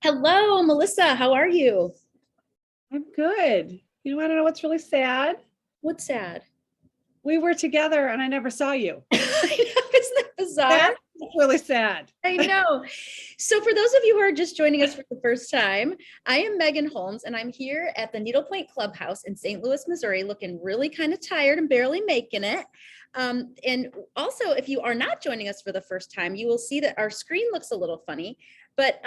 Hello, Melissa. How are you? I'm good. You want to know what's really sad? What's sad? We were together and I never saw you. I know, isn't that bizarre? That's really sad. I know. So, for those of you who are just joining us for the first time, I am Megan Holmes, and I'm here at the Needlepoint Clubhouse in St. Louis, Missouri, looking really kind of tired and barely making it. And also, if you are not joining us for the first time, you will see that our screen looks a little funny, but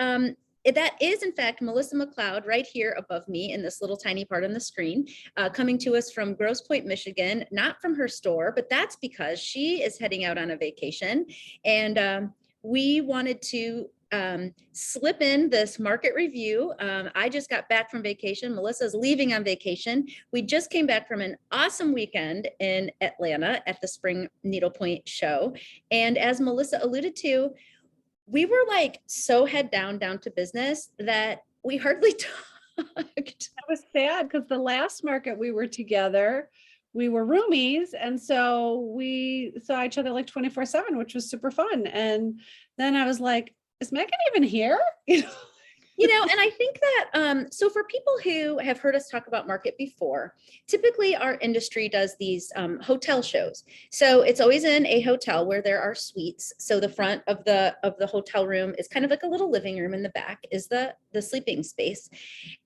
that is, in fact, Melissa McLeod right here above me in this little tiny part on the screen, coming to us from Grosse Pointe, Michigan, not from her store, but that's because she is heading out on a vacation. And we wanted to slip in this market review. I just got back from vacation. Melissa's leaving on vacation. We just came back from an awesome weekend in Atlanta at the Spring Needlepoint show. And as Melissa alluded to, we were like so head down to business that we hardly talked. That was sad because the last market we were together, we were roomies. And so we saw each other like 24/7, which was super fun. And then I was like, is Megan even here? And I think that, so for people who have heard us talk about market before, typically our industry does these hotel shows. So it's always in a hotel where there are suites. So the front of the hotel room is kind of like a little living room, in the back is the sleeping space.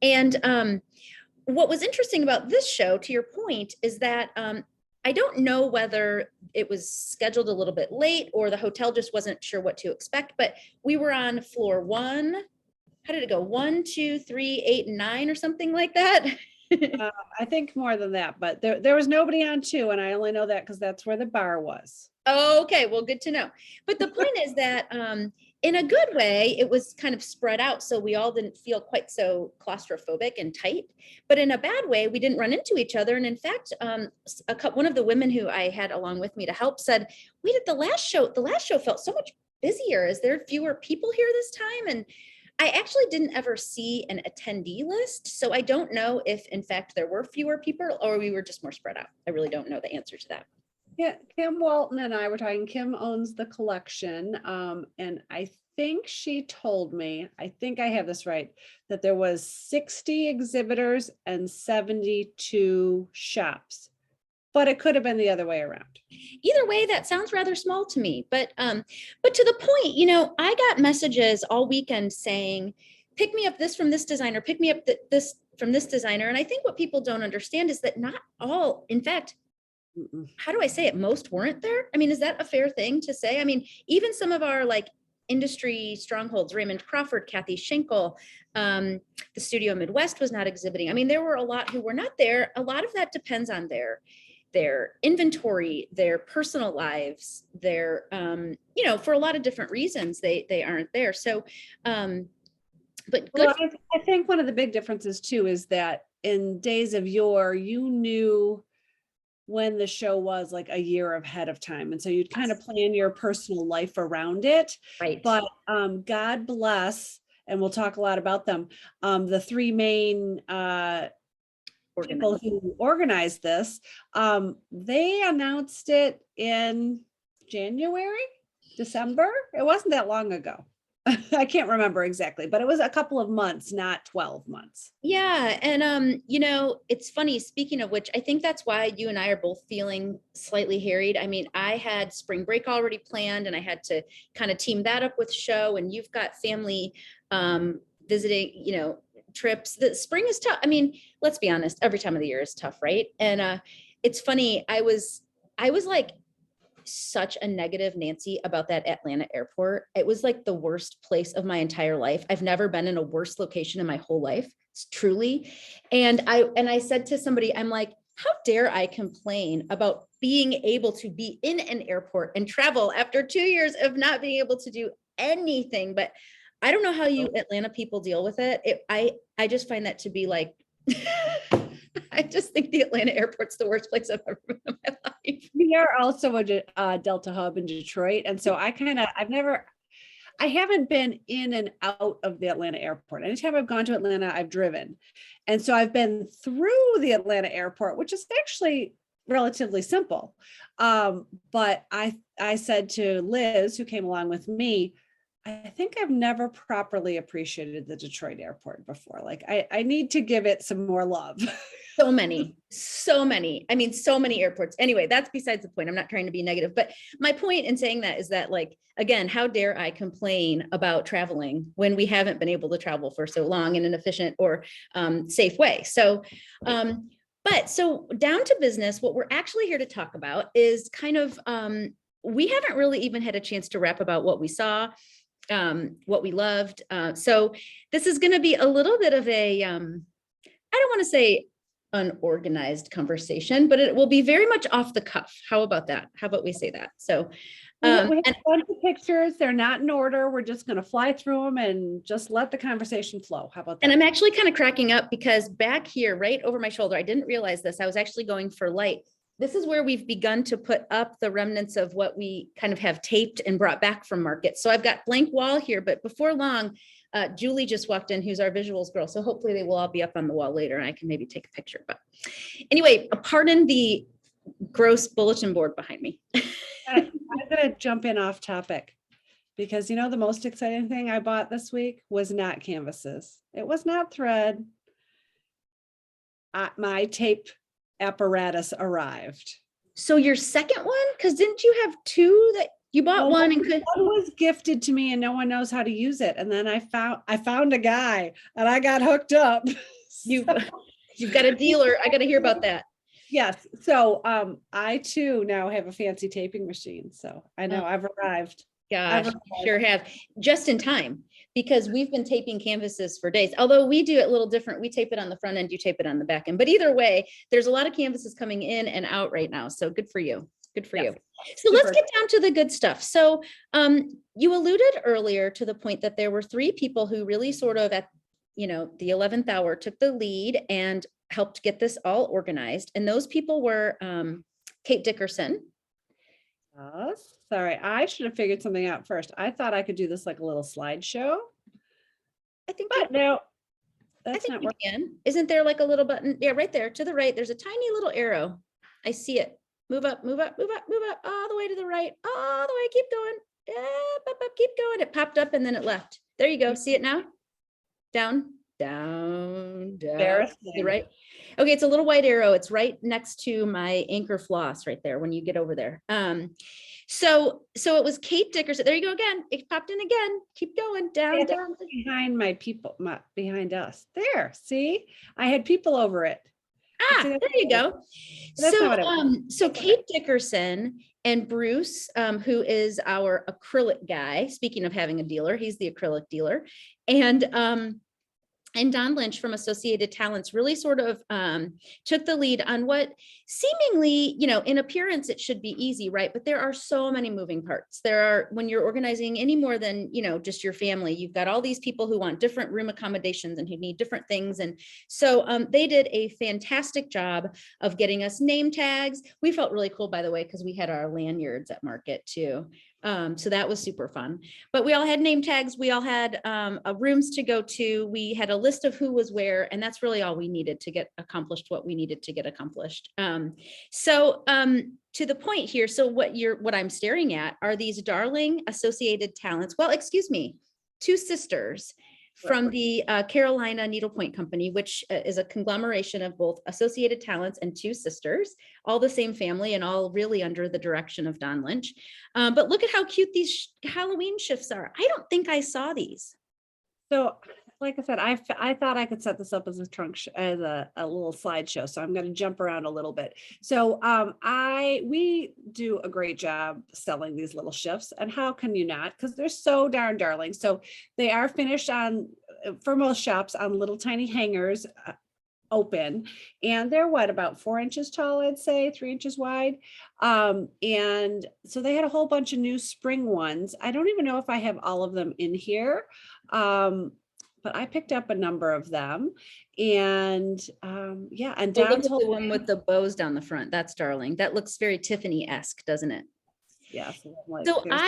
And what was interesting about this show, to your point, is that I don't know whether it was scheduled a little bit late or the hotel just wasn't sure what to expect, but we were on floor one. How did it go? 1, 2, 3, 8, and 9 or something like that? I think more than that, but there was nobody on 2. And I only know that because that's where the bar was. Okay, well, good to know. But the point is that in a good way, it was kind of spread out. So we all didn't feel quite so claustrophobic and tight. But in a bad way, we didn't run into each other. And in fact, one of the women who I had along with me to help said, we did the last show felt so much busier. Is there fewer people here this time? And I actually didn't ever see an attendee list. So I don't know if, in fact, there were fewer people or we were just more spread out. I really don't know the answer to that. Yeah, Kim Walton and I were talking. Kim owns the collection. And I think she told me, I think I have this right, that there was 60 exhibitors and 72 shops. But it could have been the other way around. Either way, that sounds rather small to me. But to the point, I got messages all weekend saying, pick me up this from this designer, pick me up this from this designer. And I think what people don't understand is that not all, in fact, how do I say it? Most weren't there. I mean, is that a fair thing to say? I mean, even some of our like industry strongholds, Raymond Crawford, Kathy Schenkel, the Studio Midwest was not exhibiting. I mean, there were a lot who were not there. A lot of that depends on their inventory, their personal lives, their, for a lot of different reasons, they aren't there. So, but good. Well, I think one of the big differences too is that in days of yore, you knew when the show was like a year ahead of time. And so you'd kind of plan your personal life around it. Right. But God bless, and we'll talk a lot about them, the 3 main people who organized this, they announced it in January, December. It wasn't that long ago. I can't remember exactly, but it was a couple of months, not 12 months. Yeah. And, it's funny, speaking of which, I think that's why you and I are both feeling slightly harried. I mean, I had spring break already planned and I had to kind of team that up with show, and you've got family visiting, trips. The spring is tough. I mean, let's be honest, every time of the year is tough, right? And it's funny, I was like such a negative Nancy about that Atlanta airport. It was like the worst place of my entire life. I've never been in a worse location in my whole life, truly. And I said to somebody, I'm like, how dare I complain about being able to be in an airport and travel after 2 years of not being able to do anything. But I don't know how you Atlanta people deal with it. I just find that to be like, I just think the Atlanta airport's the worst place I've ever been in my life. We are also a Delta hub in Detroit. And so I haven't been in and out of the Atlanta airport. Anytime I've gone to Atlanta, I've driven. And so I've been through the Atlanta airport, which is actually relatively simple. But I said to Liz, who came along with me, I think I've never properly appreciated the Detroit airport before. Like I need to give it some more love. So many. I mean, so many airports. Anyway, that's besides the point. I'm not trying to be negative, but my point in saying that is that, like, again, how dare I complain about traveling when we haven't been able to travel for so long in an efficient or safe way. So, but so down to business, what we're actually here to talk about is kind of, we haven't really even had a chance to wrap about what we saw, what we loved. So this is going to be a little bit of a, I don't want to say unorganized conversation, but it will be very much off the cuff. How about that? How about we say that? So we have a bunch of pictures. They're not in order. We're just going to fly through them and just let the conversation flow. How about that? And I'm actually kind of cracking up because back here, right over my shoulder, I didn't realize this. I was actually going for light. This is where we've begun to put up the remnants of what we kind of have taped and brought back from market. So I've got blank wall here, but before long, Julie just walked in, who's our visuals girl. So hopefully they will all be up on the wall later and I can maybe take a picture. But anyway, pardon the gross bulletin board behind me. I'm going to jump in off topic because, you know, the most exciting thing I bought this week was not canvases. It was not thread. My tape apparatus arrived. So your second one, because didn't you have two that you bought? One and could. One was gifted to me and no one knows how to use it. And then I found a guy and I got hooked up. You've got a dealer. I got to hear about that. Yes. So I too now have a fancy taping machine. So I know I've arrived. Gosh, sure have. Just in time, because we've been taping canvases for days. Although we do it a little different. We tape it on the front end, you tape it on the back end. But either way, there's a lot of canvases coming in and out right now. So good for you. Good for you. So let's get down to the good stuff. So you alluded earlier to the point that there were three people who really sort of at, you know, the 11th hour took the lead and helped get this all organized. And those people were Kate Dickerson. Sorry, I should have figured something out first. I thought I could do this like a little slideshow. I think, but no, that's not working. Isn't there like a little button? Yeah, right there to the right. There's a tiny little arrow. I see it. Move up, move up, move up, move up, all the way to the right, all the way. Keep going. Up, keep going. It popped up and then it left. There you go. See it now? Down, down, down. To the right. Okay, it's a little white arrow. It's right next to my anchor floss right there when you get over there. So it was Kate Dickerson. There you go again. It popped in again. Keep going down, down. Behind my people, behind us. There, see? I had people over it. There you go. So Kate Dickerson and Bruce, who is our acrylic guy, speaking of having a dealer, he's the acrylic dealer. And Don Lynch from Associated Talents really sort of took the lead on what seemingly, you know, in appearance, it should be easy, right? But there are so many moving parts. There are, when you're organizing any more than, you know, just your family, you've got all these people who want different room accommodations and who need different things. And so they did a fantastic job of getting us name tags. We felt really cool, by the way, because we had our lanyards at market too. So that was super fun, but we all had name tags. We all had rooms to go to. We had a list of who was where, and that's really all we needed to get accomplished what we needed to get accomplished. So to the point here, so what I'm staring at are these darling Associated Talents. Well, excuse me, two sisters from the Carolina Needlepoint Company, which is a conglomeration of both Associated Talents and two sisters, all the same family and all really under the direction of Don Lynch. But look at how cute these Halloween shifts are. I don't think I saw these. So, like I said, I thought I could set this up as a trunk as a little slideshow. So I'm going to jump around a little bit. So we do a great job selling these little shifts, and how can you not? Because they're so darn darling. So they are finished on, for most shops, on little tiny hangers, open, and they're about 4 inches tall, I'd say 3 inches wide. And so they had a whole bunch of new spring ones. I don't even know if I have all of them in here. But I picked up a number of them, and yeah. And look at the one with the bows down the front. That's darling. That looks very Tiffany-esque, doesn't it? yeah. So, like, So there's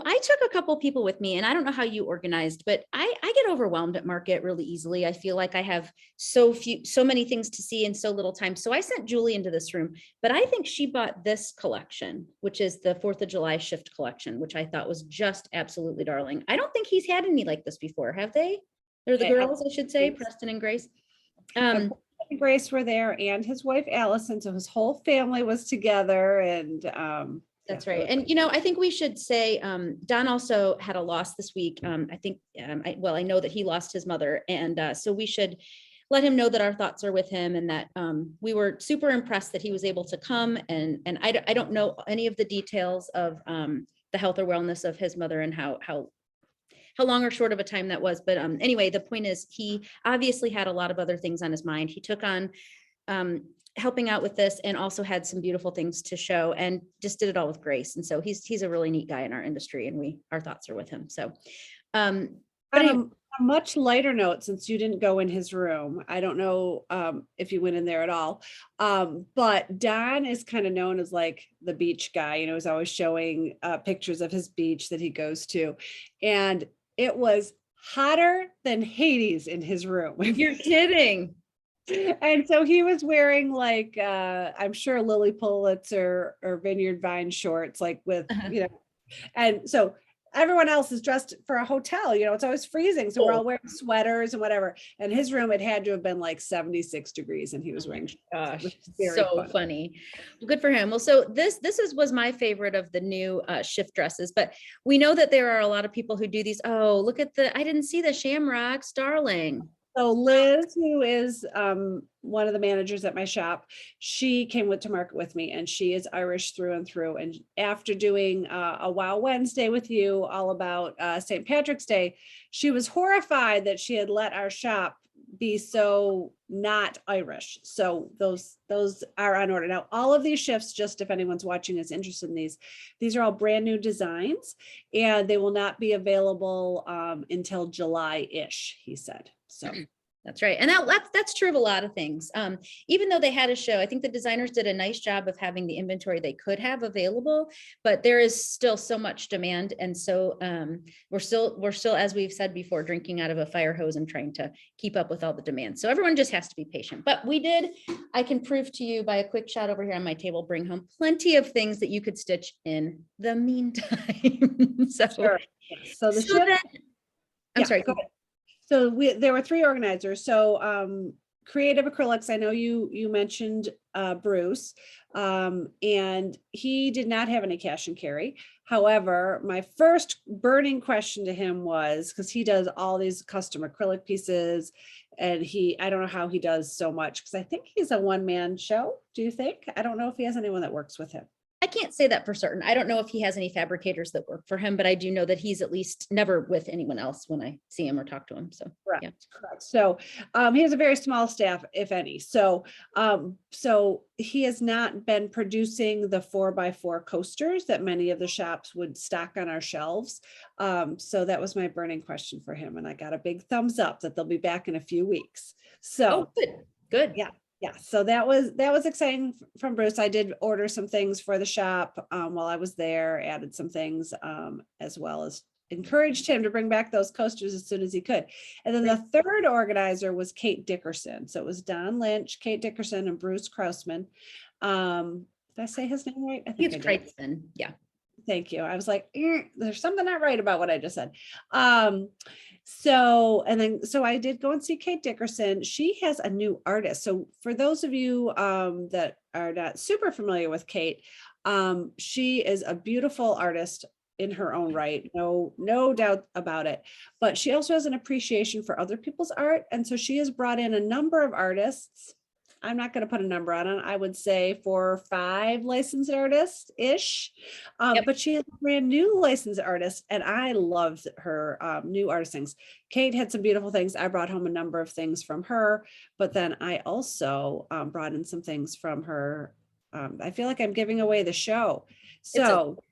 I took a couple people with me, and I don't know how you organized, but I get overwhelmed at market really easily. I feel like I have so many things to see in so little time. So I sent Julie into this room, but I think she bought this collection, which is the 4th of July shift collection, which I thought was just absolutely darling. I don't think he's had any like this before, have they? They're the girls, I should say, Preston and Grace. Grace were there, and his wife Allison, so his whole family was together, and that's right. And, I think we should say, Don also had a loss this week. I think, I know that he lost his mother. And so we should let him know that our thoughts are with him, and that we were super impressed that he was able to come. And I don't know any of the details of the health or wellness of his mother and how long or short of a time that was. But anyway, the point is, he obviously had a lot of other things on his mind. He took on helping out with this, and also had some beautiful things to show, and just did it all with grace. And so he's a really neat guy in our industry, and our thoughts are with him. So, but anyway. A much lighter note, since you didn't go in his room, I don't know if you went in there at all. But Don is kind of known as like the beach guy. He's always showing pictures of his beach that he goes to, and it was hotter than Hades in his room. You're kidding. And so he was wearing like, I'm sure lily pullets or vineyard vine shorts, like with, and so everyone else is dressed for a hotel, it's always freezing. So we're all wearing sweaters and whatever. And his room, it had to have been like 76 degrees, and he was wearing, gosh, so funny. Good for him. Well, so this was my favorite of the new shift dresses, but we know that there are a lot of people who do these. Oh, look at I didn't see the shamrocks, darling. So Liz, who is one of the managers at my shop, she came to market with me, and she is Irish through and through. And after doing a Wow Wednesday with you all about St. Patrick's Day, she was horrified that she had let our shop be so not Irish. So those are on order. Now, all of these shifts, just if anyone's watching is interested in these are all brand new designs, and they will not be available until July-ish, he said. So that's right. And that's true of a lot of things. Even though they had a show, I think the designers did a nice job of having the inventory they could have available, but there is still so much demand. And so we're still, as we've said before, drinking out of a fire hose and trying to keep up with all the demand. So everyone just has to be patient. But I can prove to you by a quick shot over here on my table, bring home plenty of things that you could stitch in the meantime. Sure. So I'm sorry. Go ahead. So there were 3 organizers. So Creative Acrylics, I know you mentioned Bruce, and he did not have any cash and carry. However, my first burning question to him was, because he does all these custom acrylic pieces, and I don't know how he does so much, because I think he's a one-man show. Do you think? I don't know if he has anyone that works with him. I can't say that for certain. I don't know if he has any fabricators that work for him, but I do know that he's at least never with anyone else when I see him or talk to him. So correct, yeah. Correct. So he has a very small staff, if any. So he has not been producing the 4x4 coasters that many of the shops would stock on our shelves. So that was my burning question for him, and I got a big thumbs up that they'll be back in a few weeks. So good. Yeah, so that was exciting from Bruce. I did order some things for the shop while I was there, added some things, as well as encouraged him to bring back those coasters as soon as he could. And then the third organizer was Kate Dickerson. So it was Don Lynch, Kate Dickerson, and Bruce Krausman. Did I say his name right? I think it's Krausman. Yeah. Thank you. I was like, there's something not right about what I just said. So I did go and see Kate Dickerson. She has a new artist. So for those of you that are not super familiar with Kate, she is a beautiful artist in her own right. No doubt about it. But she also has an appreciation for other people's art. And so she has brought in a number of artists. I'm not going to put a number on it. I would say 4 or 5 licensed artists ish. But she is a brand new licensed artist, and I loved her new artist things. Kate had some beautiful things. I brought home a number of things from her, but then I also brought in some things from her. I feel like I'm giving away the show. So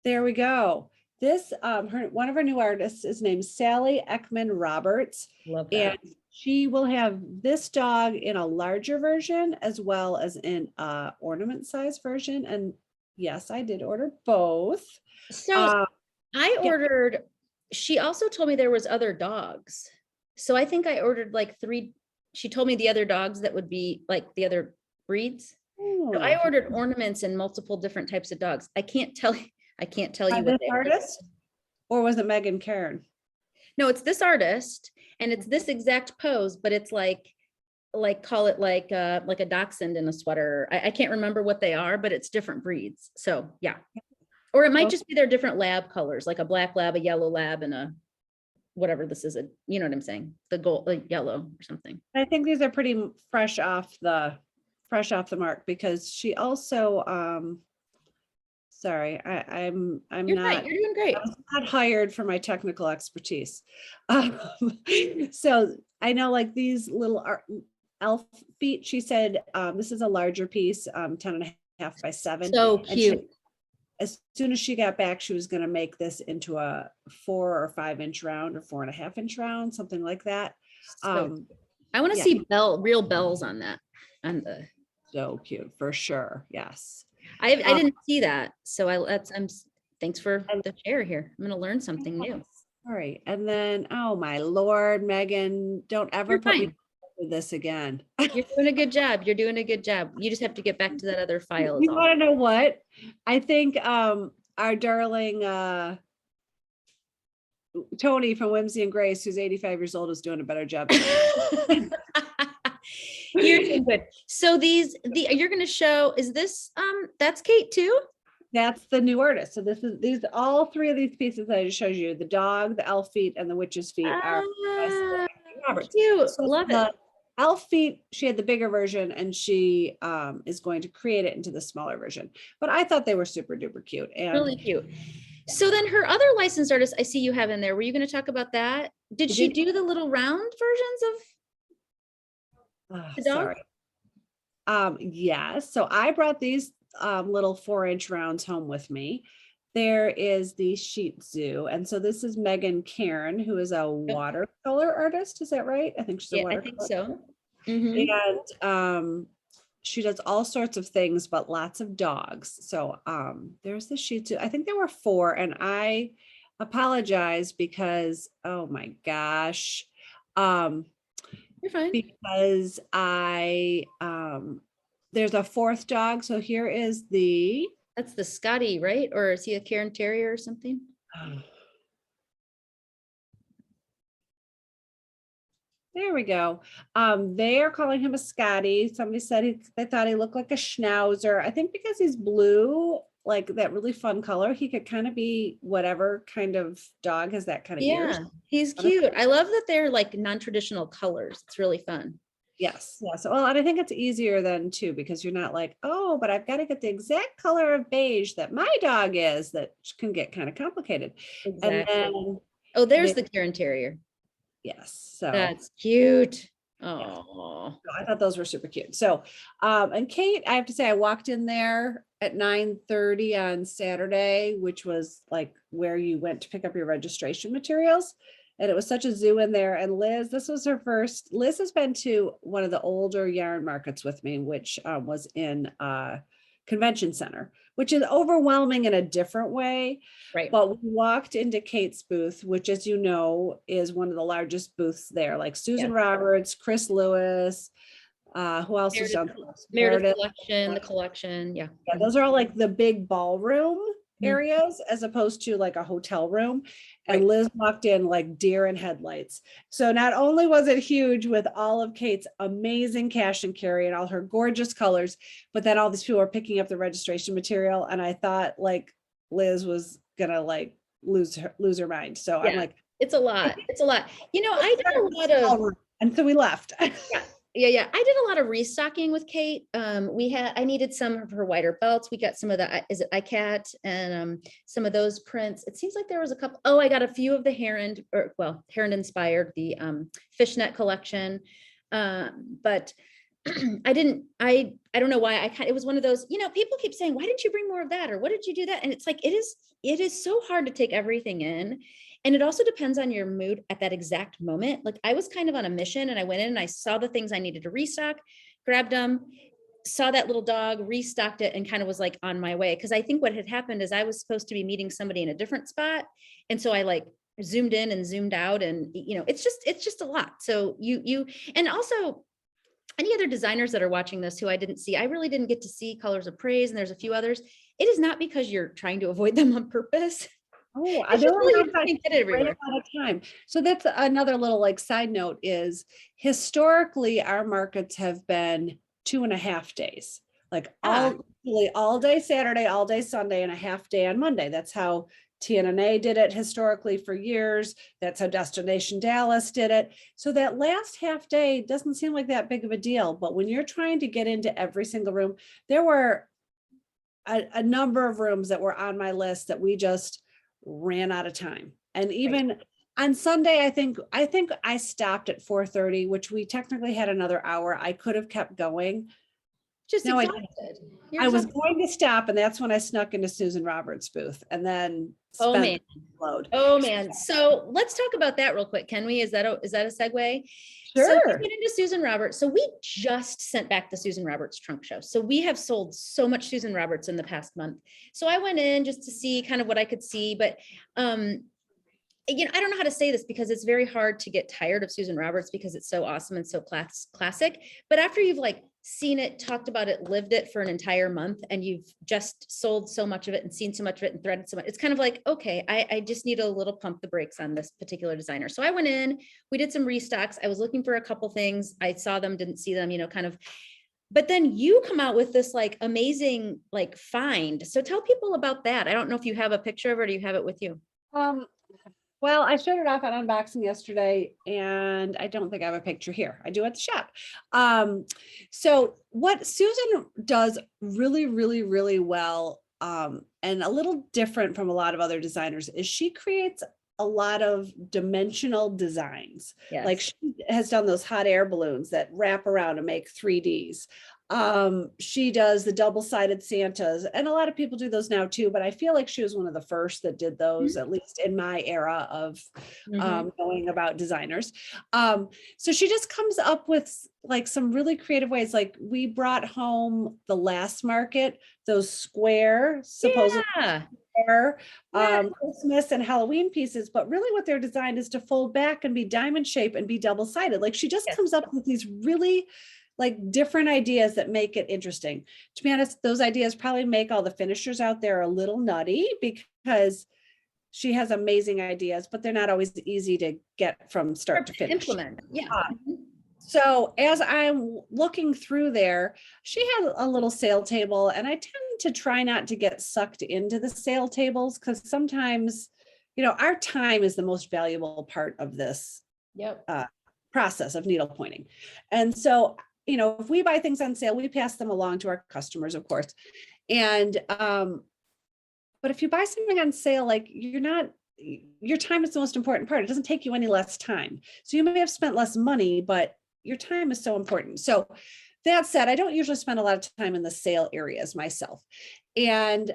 there we go. This one of her new artists is named Sally Ekman Roberts. Love that. And she will have this dog in a larger version as well as in a ornament size version. And Yes, I did order both. So I yeah. ordered, she also told me there was other dogs. So I think I ordered like 3. She told me the other dogs that would be like the other breeds. So I Oh, ordered ornaments and multiple different types of dogs. I can't tell by you what this they are. artist, or was it Megan Karen? No, it's this artist and it's this exact pose, but it's like call it like a dachshund in a sweater. I can't remember what they are, but it's different breeds. So yeah. Or it might Oh, just be their different lab colors, like a black lab, a yellow lab, and a whatever this is, you know what I'm saying? The gold, like yellow or something. I think these are pretty fresh off the mark, because she also, sorry, I'm You're not, fine. You're doing great. I was not hired for my technical expertise. So I know like these little elf feet, she said, this is a larger piece, 10.5 by 7. So And she, cute. as soon as she got back, she was going to make this into a 4 or 5 inch round, or 4.5 inch round, something like that. So I want to Yeah. see real bells on that. On the So cute, for sure. Yes. I didn't see that. So thanks for And- the share here. I'm gonna learn something new. Sorry. And then, oh my Lord, Megan, don't ever You're put me fine. through this again. You're doing a good job. You're doing a good job. You just have to get back to that other file. is You all. want to know what? I think our darling Tony from Whimsy and Grace, who's 85 years old, is doing a better job. You're doing good. So you're gonna show, is this that's Kate too? That's the new artist. So these all 3 of these pieces that I just showed you, the dog, the elf feet, and the witch's feet, are Ah, Roberts. cute. So Love the it. elf feet, she had the bigger version, and she is going to create it into the smaller version. But I thought they were super duper cute. And Really cute. So then her other licensed artist I see you have in there. Were you going to talk about that? Did she do the little round versions of the dog? sorry. Yes. So I brought these little 4-inch rounds home with me. There is the Shih Tzu. And so this is Megan Karen, who is a watercolor artist. Is that right? I think she's a Yeah, I watercolor. think so. Mhm. And she does all sorts of things, but lots of dogs. So there's the Shih Tzu. I think there were 4, and I apologize because, oh my gosh. You're fine. Because there's a 4th dog. So here is the That's the Scotty, right? Or is he a Cairn Terrier or something? There we go. They are calling him a Scotty. Somebody said they thought he looked like a Schnauzer. I think because he's blue, like that really fun color, he could kind of be whatever kind of dog has that kind of ears. Yeah, he's cute. I love that they're like non-traditional colors. It's really fun. Yes. Yes. Well, and I think it's easier then too, because you're not like, oh, but I've got to get the exact color of beige that my dog is. That can get kind of complicated. Exactly. And then, oh, there's the Cairn Terrier. yes. So That's cute. yes. Oh, So I thought those were super cute. So, and Kate, I have to say, I walked in there at 9:30 on Saturday, which was like where you went to pick up your registration materials. And it was such a zoo in there. And Liz, this was her first. Liz has been to one of the older yarn markets with me, which was in Convention Center, which is overwhelming in a different way. right. But we walked into Kate's booth, which, as you know, is one of the largest booths there, like Susan Roberts, Chris Lewis, who else is done? Meredith collection, the collection. Yeah. Yeah, those are all like the big ballroom areas, as opposed to like a hotel room. And Liz walked in like deer in headlights. So not only was it huge with all of Kate's amazing cash and carry and all her gorgeous colors, but then all these people were picking up the registration material. And I thought like Liz was gonna like lose her mind. So I'm like, it's a lot. It's a lot. You know, I did a lot of, and so we left. yeah. I did a lot of restocking with Kate. I needed some of her wider belts. We got some of the, is it iCat, and some of those prints. It seems like there was a couple. Oh, I got a few of the Heron inspired, the fishnet collection. But I don't know why it was one of those, people keep saying, why didn't you bring more of that? Or what did you do that? And it's like, it is so hard to take everything in. And it also depends on your mood at that exact moment. Like I was kind of on a mission, and I went in and I saw the things I needed to restock, grabbed them. saw that little dog, restocked it, and kind of was like on my way. Cause I think what had happened is I was supposed to be meeting somebody in a different spot. And so I like zoomed in and zoomed out, and it's just a lot. So and also any other designers that are watching this who I didn't see, I really didn't get to see Colors of Praise, and there's a few others. It is not because you're trying to avoid them on purpose. Oh, It's there just were really, enough you can't get it right everywhere. amount of time. So that's another little like side note is historically our markets have been 2.5 days, like all day Saturday, all day Sunday, and a half day on Monday. That's how TNNA did it historically for years. That's how Destination Dallas did it. So that last half day doesn't seem like that big of a deal. But when you're trying to get into every single room, there were a number of rooms that were on my list that we just ran out of time. And even on Sunday, I think I stopped at 4:30, which we technically had another hour. I could have kept going. Just No, exhausted. I was going to stop, and that's when I snuck into Susan Roberts' booth and then Oh man. load. Oh man. So let's talk about that real quick. Can we? Is that a segue? Sure. So we went into Susan Roberts. So we just sent back the Susan Roberts trunk show. So we have sold so much Susan Roberts in the past month. So I went in just to see kind of what I could see, but I don't know how to say this because it's very hard to get tired of Susan Roberts because it's so awesome and so classic. But after you've like seen it, talked about it, lived it for an entire month, and you've just sold so much of it and seen so much of it and threaded so much, it's kind of like, okay, I just need a little pump the brakes on this particular designer. So I went in, we did some restocks. I was looking for a couple things. I saw them, didn't see them, kind of. But then you come out with this like amazing like find. So tell people about that. I don't know if you have a picture of it or do you have it with you? Well, I showed it off at unboxing yesterday, and I don't think I have a picture here. I do at the shop. So what Susan does really, really, really well, and a little different from a lot of other designers, is she creates a lot of dimensional designs. Yes. Like she has done those hot air balloons that wrap around and make 3Ds. She does the double-sided Santas, and a lot of people do those now too, but I feel like she was one of the first that did those, at least in my era of knowing about designers. So she just comes up with like some really creative ways. Like we brought home the last market, those square, supposedly Christmas and Halloween pieces, but really what they're designed is to fold back and be diamond shape and be double-sided. Like she just comes up with these really like different ideas that make it interesting. To be honest, those ideas probably make all the finishers out there a little nutty because she has amazing ideas, but they're not always easy to get from start to finish. Implement. Yeah. So as I'm looking through there, she has a little sale table, and I tend to try not to get sucked into the sale tables because sometimes, our time is the most valuable part of this process of needle pointing. And so if we buy things on sale, we pass them along to our customers, of course. And, but if you buy something on sale, like your time is the most important part. It doesn't take you any less time. So you may have spent less money, but your time is so important. So that said, I don't usually spend a lot of time in the sale areas myself. And,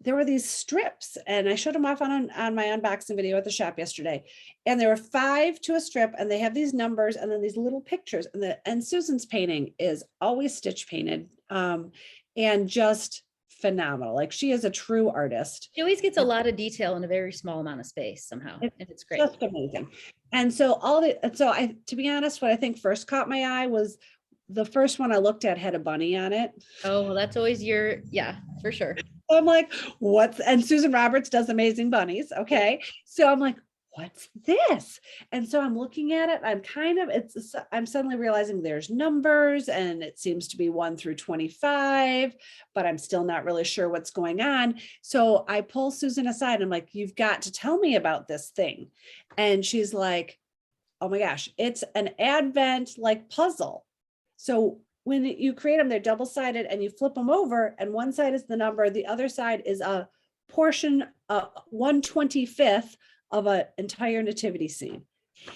there were these strips, and I showed them off on my unboxing video at the shop yesterday. And there were 5 to a strip, and they have these numbers and then these little pictures. And Susan's painting is always stitch painted, and just phenomenal. Like she is a true artist. She always gets a lot of detail in a very small amount of space somehow. And it's great. Just amazing. And so to be honest, what I think first caught my eye was the first one I looked at had a bunny on it. Oh, well, that's always yeah, for sure. I'm like, and Susan Roberts does amazing bunnies. Okay. So I'm like, what's this? And so I'm looking at it. I'm suddenly realizing there's numbers, and it seems to be 1 through 25, but I'm still not really sure what's going on. So I pull Susan aside. And I'm like, you've got to tell me about this thing. And she's like, oh my gosh, it's an Advent like puzzle. So when you create them, they're double-sided, and you flip them over, and one side is the number, the other side is a portion, 1/25 of an entire nativity scene.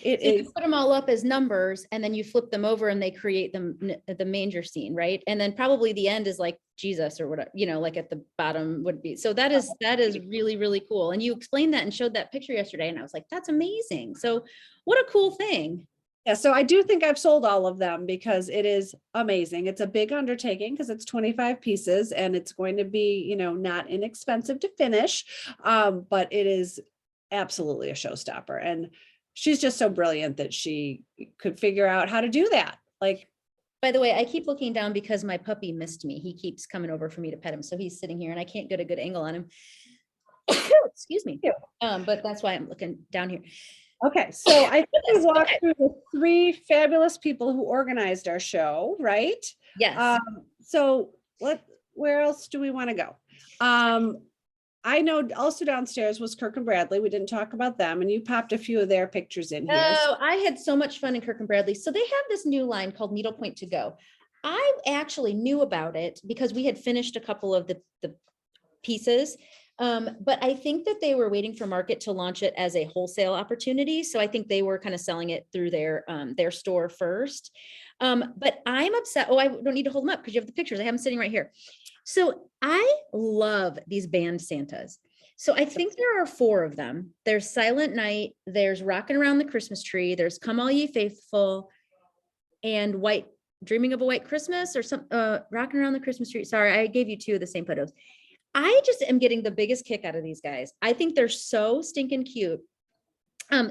You put them all up as numbers, and then you flip them over and they create the manger scene, right? And then probably the end is like Jesus or whatever, like at the bottom would be. So that is really, really cool. And you explained that and showed that picture yesterday, and I was like, that's amazing. So what a cool thing. Yeah, so I do think I've sold all of them because it is amazing. It's a big undertaking because it's 25 pieces and it's going to be, you know, not inexpensive to finish. But it is absolutely a showstopper. And she's just so brilliant that she could figure out how to do that. Like, By the way, I keep looking down because my puppy missed me. He keeps coming over for me to pet him. So he's sitting here and I can't get a good angle on him. Excuse me. But that's why I'm looking down here. okay, so I think we walked Okay. through the three fabulous people who organized our show, right? Yes. So where else do we want to go? I know also downstairs was Kirk and Bradley. We didn't talk about them, and you popped a few of their pictures in here. Oh, I had so much fun in Kirk and Bradley. So they have this new line called Needlepoint to Go. I actually knew about it because we had finished a couple of the pieces. But I think that they were waiting for Market to launch it as a wholesale opportunity. So I think they were kind of selling it through their store first. But I'm upset. Oh, I don't need to hold them up because you have the pictures. I have them sitting right here. So I love these band Santas. So I think there are 4 of them. There's Silent Night, there's Rocking Around the Christmas Tree, there's Come All Ye Faithful, and Dreaming of a White Christmas, or some Rocking Around the Christmas Tree. Sorry, I gave you 2 of the same photos. I just am getting the biggest kick out of these guys. I think they're so stinking cute.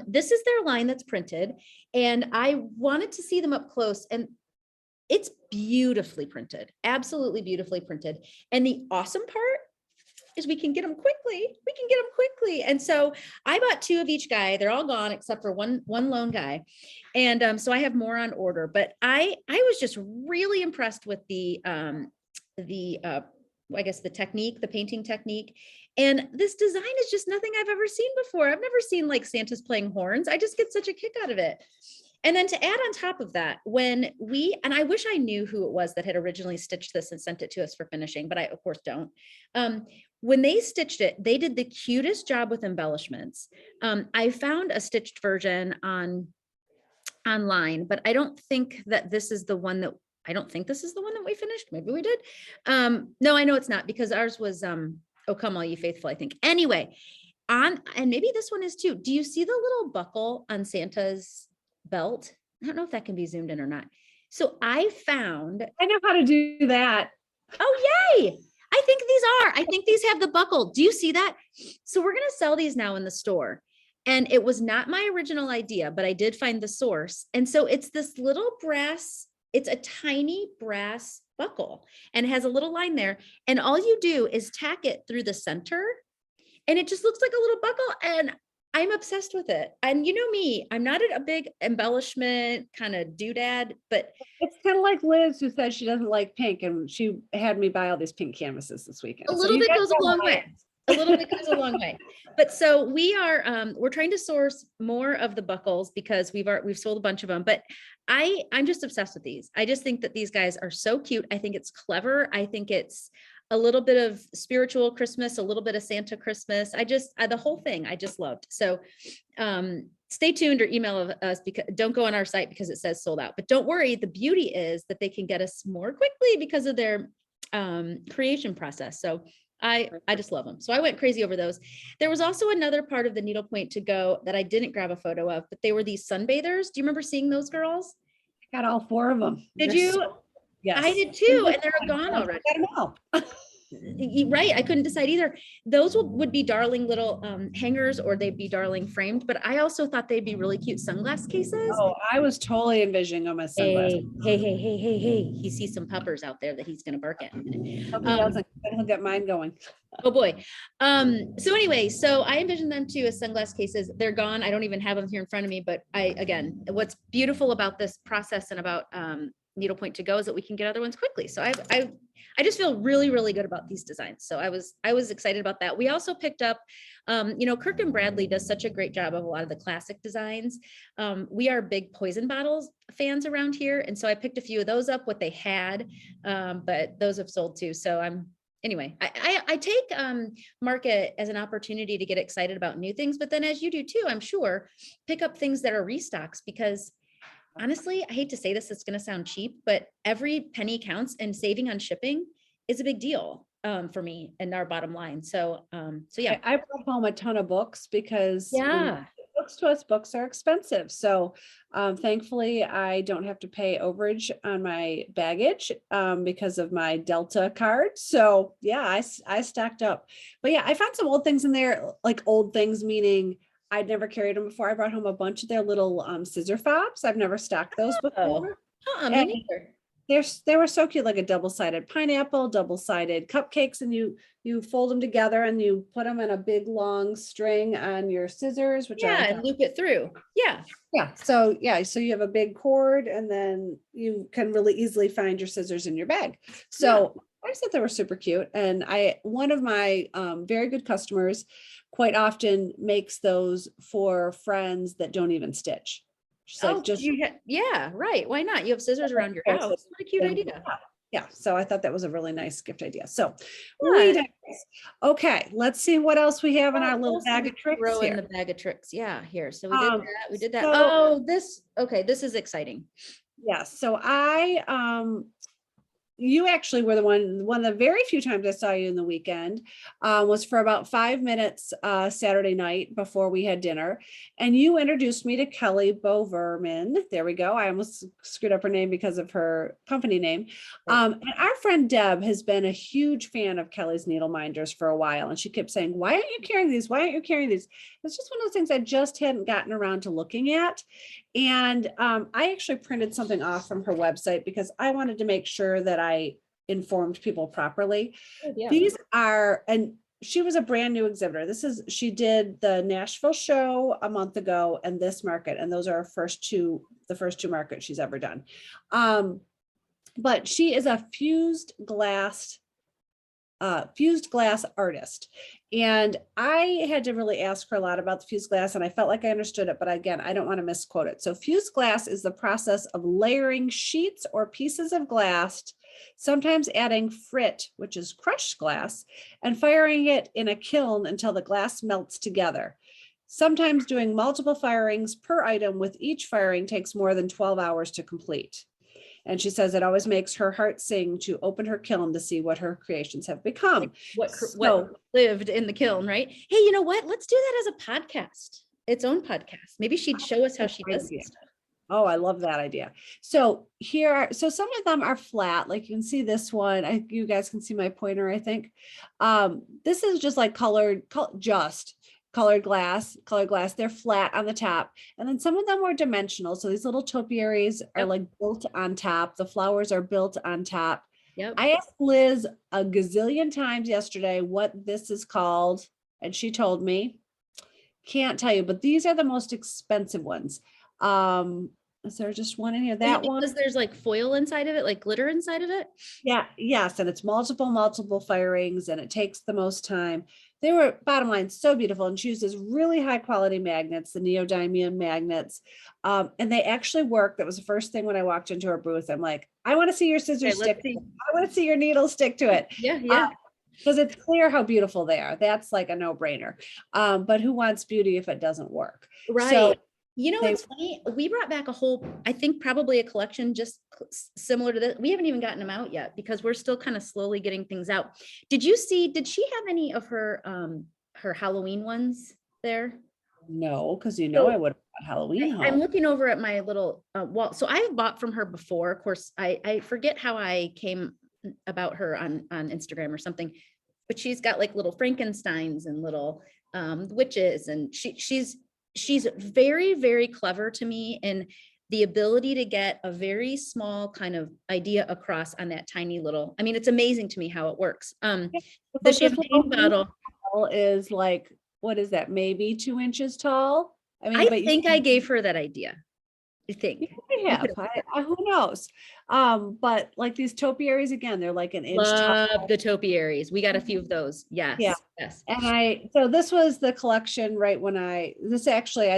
This is their line that's printed, and I wanted to see them up close, and it's beautifully printed, absolutely beautifully printed. And the awesome part is we can get them quickly. We can get them quickly. And so I bought 2 of each guy. They're all gone except for one lone guy. And so I have more on order, but I was just really impressed with I guess the technique, the painting technique. And this design is just nothing I've ever seen before. I've never seen like Santa's playing horns. I just get such a kick out of it. And then to add on top of that, and I wish I knew who it was that had originally stitched this and sent it to us for finishing, but I of course don't. When they stitched it, they did the cutest job with embellishments. I found a stitched version online, but I don't think that this is the one that we finished. Maybe we did. No, I know it's not because ours was, Oh, Come All Ye Faithful, I think. Anyway, and maybe this one is too. Do you see the little buckle on Santa's belt? I don't know if that can be zoomed in or not. So I know how to do that. Oh, yay. I think these have the buckle. Do you see that? So we're going to sell these now in the store. And it was not my original idea, but I did find the source. And so it's this little it's a tiny brass buckle and it has a little line there. And all you do is tack it through the center and it just looks like a little buckle. And I'm obsessed with it. And you know me, I'm not a big embellishment kind of doodad, but it's kind of like Liz who says she doesn't like pink, and she had me buy all these pink canvases this weekend. A little bit goes a long way. A little bit goes a long way. But so we're trying to source more of the buckles because we've sold a bunch of them, but I'm just obsessed with these. I just think that these guys are so cute. I think it's clever. I think it's a little bit of spiritual Christmas, a little bit of Santa Christmas. The whole thing I just loved. So stay tuned or email us, because don't go on our site because it says sold out, but don't worry. The beauty is that they can get us more quickly because of their creation process. So I just love them. So I went crazy over those. There was also another part of the Needlepoint to Go that I didn't grab a photo of, but they were these sunbathers. Do you remember seeing those girls? I got all 4 of them. Did you? Yes. I did too, and they're gone already. I don't know. Right, I couldn't decide either. Those would be darling little hangers, or they'd be darling framed, but I also thought they'd be really cute sunglass cases. Oh, I was totally envisioning them as sunglasses. Hey, he sees some puppers out there that he's gonna bark at. He'll get mine going. Oh boy. So anyway, so I envision them too as sunglass cases. They're gone. I don't even have them here in front of me, but again, what's beautiful about this process and about Needlepoint to Go is that we can get other ones quickly. So I just feel really, really good about these designs. So I was excited about that. We also picked up, Kirk and Bradley does such a great job of a lot of the classic designs. We are big poison bottles fans around here. And so I picked a few of those up, what they had, but those have sold too. So I take Market as an opportunity to get excited about new things, but then as you do too, I'm sure, pick up things that are restocks, because honestly, I hate to say this, it's going to sound cheap, but every penny counts, and saving on shipping is a big deal for me and our bottom line. So yeah. I brought home a ton of books because yeah, Unbeknownst to us, books are expensive. So thankfully, I don't have to pay overage on my baggage because of my Delta card. So yeah, I stacked up. But yeah, I found some old things in there, like old things, meaning I'd never carried them before. I brought home a bunch of their little scissor fobs. I've never stacked those Oh, before. me And neither. they were so cute, like a double-sided pineapple, double-sided cupcakes, and you fold them together and you put them in a big long string on your scissors, which Yeah, I and loop it through. Yeah. so you have a big cord and then you can really easily find your scissors in your bag. Yeah. So I just thought they were super cute. And one of my very good customers quite often makes those for friends that don't even stitch. She's like, just yeah, right. Why not? You have scissors around your house. What a cute idea. yeah, so I thought that was a really nice gift idea. So Yeah. okay, let's see what else we have in our little bag of tricks Throw in here. the bag of tricks. Yeah, here. So we did that. We did that. So- Oh, this is exciting. Yeah, so you actually were the one of the very few times I saw you in the weekend was for about 5 minutes Saturday night before we had dinner. And you introduced me to Kelly Beauverman. There we go. I almost screwed up her name because of her company name. And our friend Deb has been a huge fan of Kelly's needle minders for a while. And she kept saying, why aren't you carrying these? Why aren't you carrying these? It's just one of those things I just hadn't gotten around to looking at. And I actually printed something off from her website because I wanted to make sure that I informed people properly. Yeah. These are, and she was a brand new exhibitor. She did the Nashville show a month ago and this market, and those are the first two markets she's ever done. But she is a fused glass artist. And I had to really ask her a lot about the fused glass, and I felt like I understood it, but again, I don't want to misquote it. So fused glass is the process of layering sheets or pieces of glass, sometimes adding frit, which is crushed glass, and firing it in a kiln until the glass melts together. Sometimes doing multiple firings per item, with each firing takes more than 12 hours to complete. And she says it always makes her heart sing to open her kiln to see what her creations have become. What lived in the kiln, right? Hey, you know what? Let's do that as a podcast, its own podcast. Maybe she'd show us how she does this stuff. Oh, I love that idea. So some of them are flat, like you can see this one. You guys can see my pointer, I think. This is just like colored glass. They're flat on the top. And then some of them were dimensional. So these little topiaries are like built on top. The flowers are built on top. Yep. I asked Liz a gazillion times yesterday what this is called, and she told me. Can't tell you, but these are the most expensive ones. Is there just one in here? That one? Because there's like foil inside of it, like glitter inside of it. Yeah, yes, and it's multiple firings, and it takes the most time. They were, bottom line, so beautiful, and she uses really high quality magnets, the neodymium magnets, and they actually work. That was the first thing when I walked into her booth. I'm like, I want to see your scissors stick. I want to see your needle stick to it. Yeah. Because it's clear how beautiful they are. That's like a no-brainer. But who wants beauty if it doesn't work? Right. So, you know what's funny? We brought back a whole, I think probably a collection just similar to this. We haven't even gotten them out yet because we're still kind of slowly getting things out. Did she have any of her Halloween ones there? No, because I would have bought Halloween home. I'm looking over at my little wall. So I've bought from her before. Of course, I forget how I came about her on Instagram or something, but she's got like little Frankensteins and little witches, and she's very, very clever to me in the ability to get a very small kind of idea across on that tiny little, I mean, it's amazing to me how it works. The champagne bottle is like, what is that? Maybe 2 inches tall. I think I gave her that idea. I think. Yeah, who knows? But like these topiaries, again, they're like an inch tall. Love the topiaries. We got a few of those. Yes. Yeah. Yes. And so this was the collection right when I'd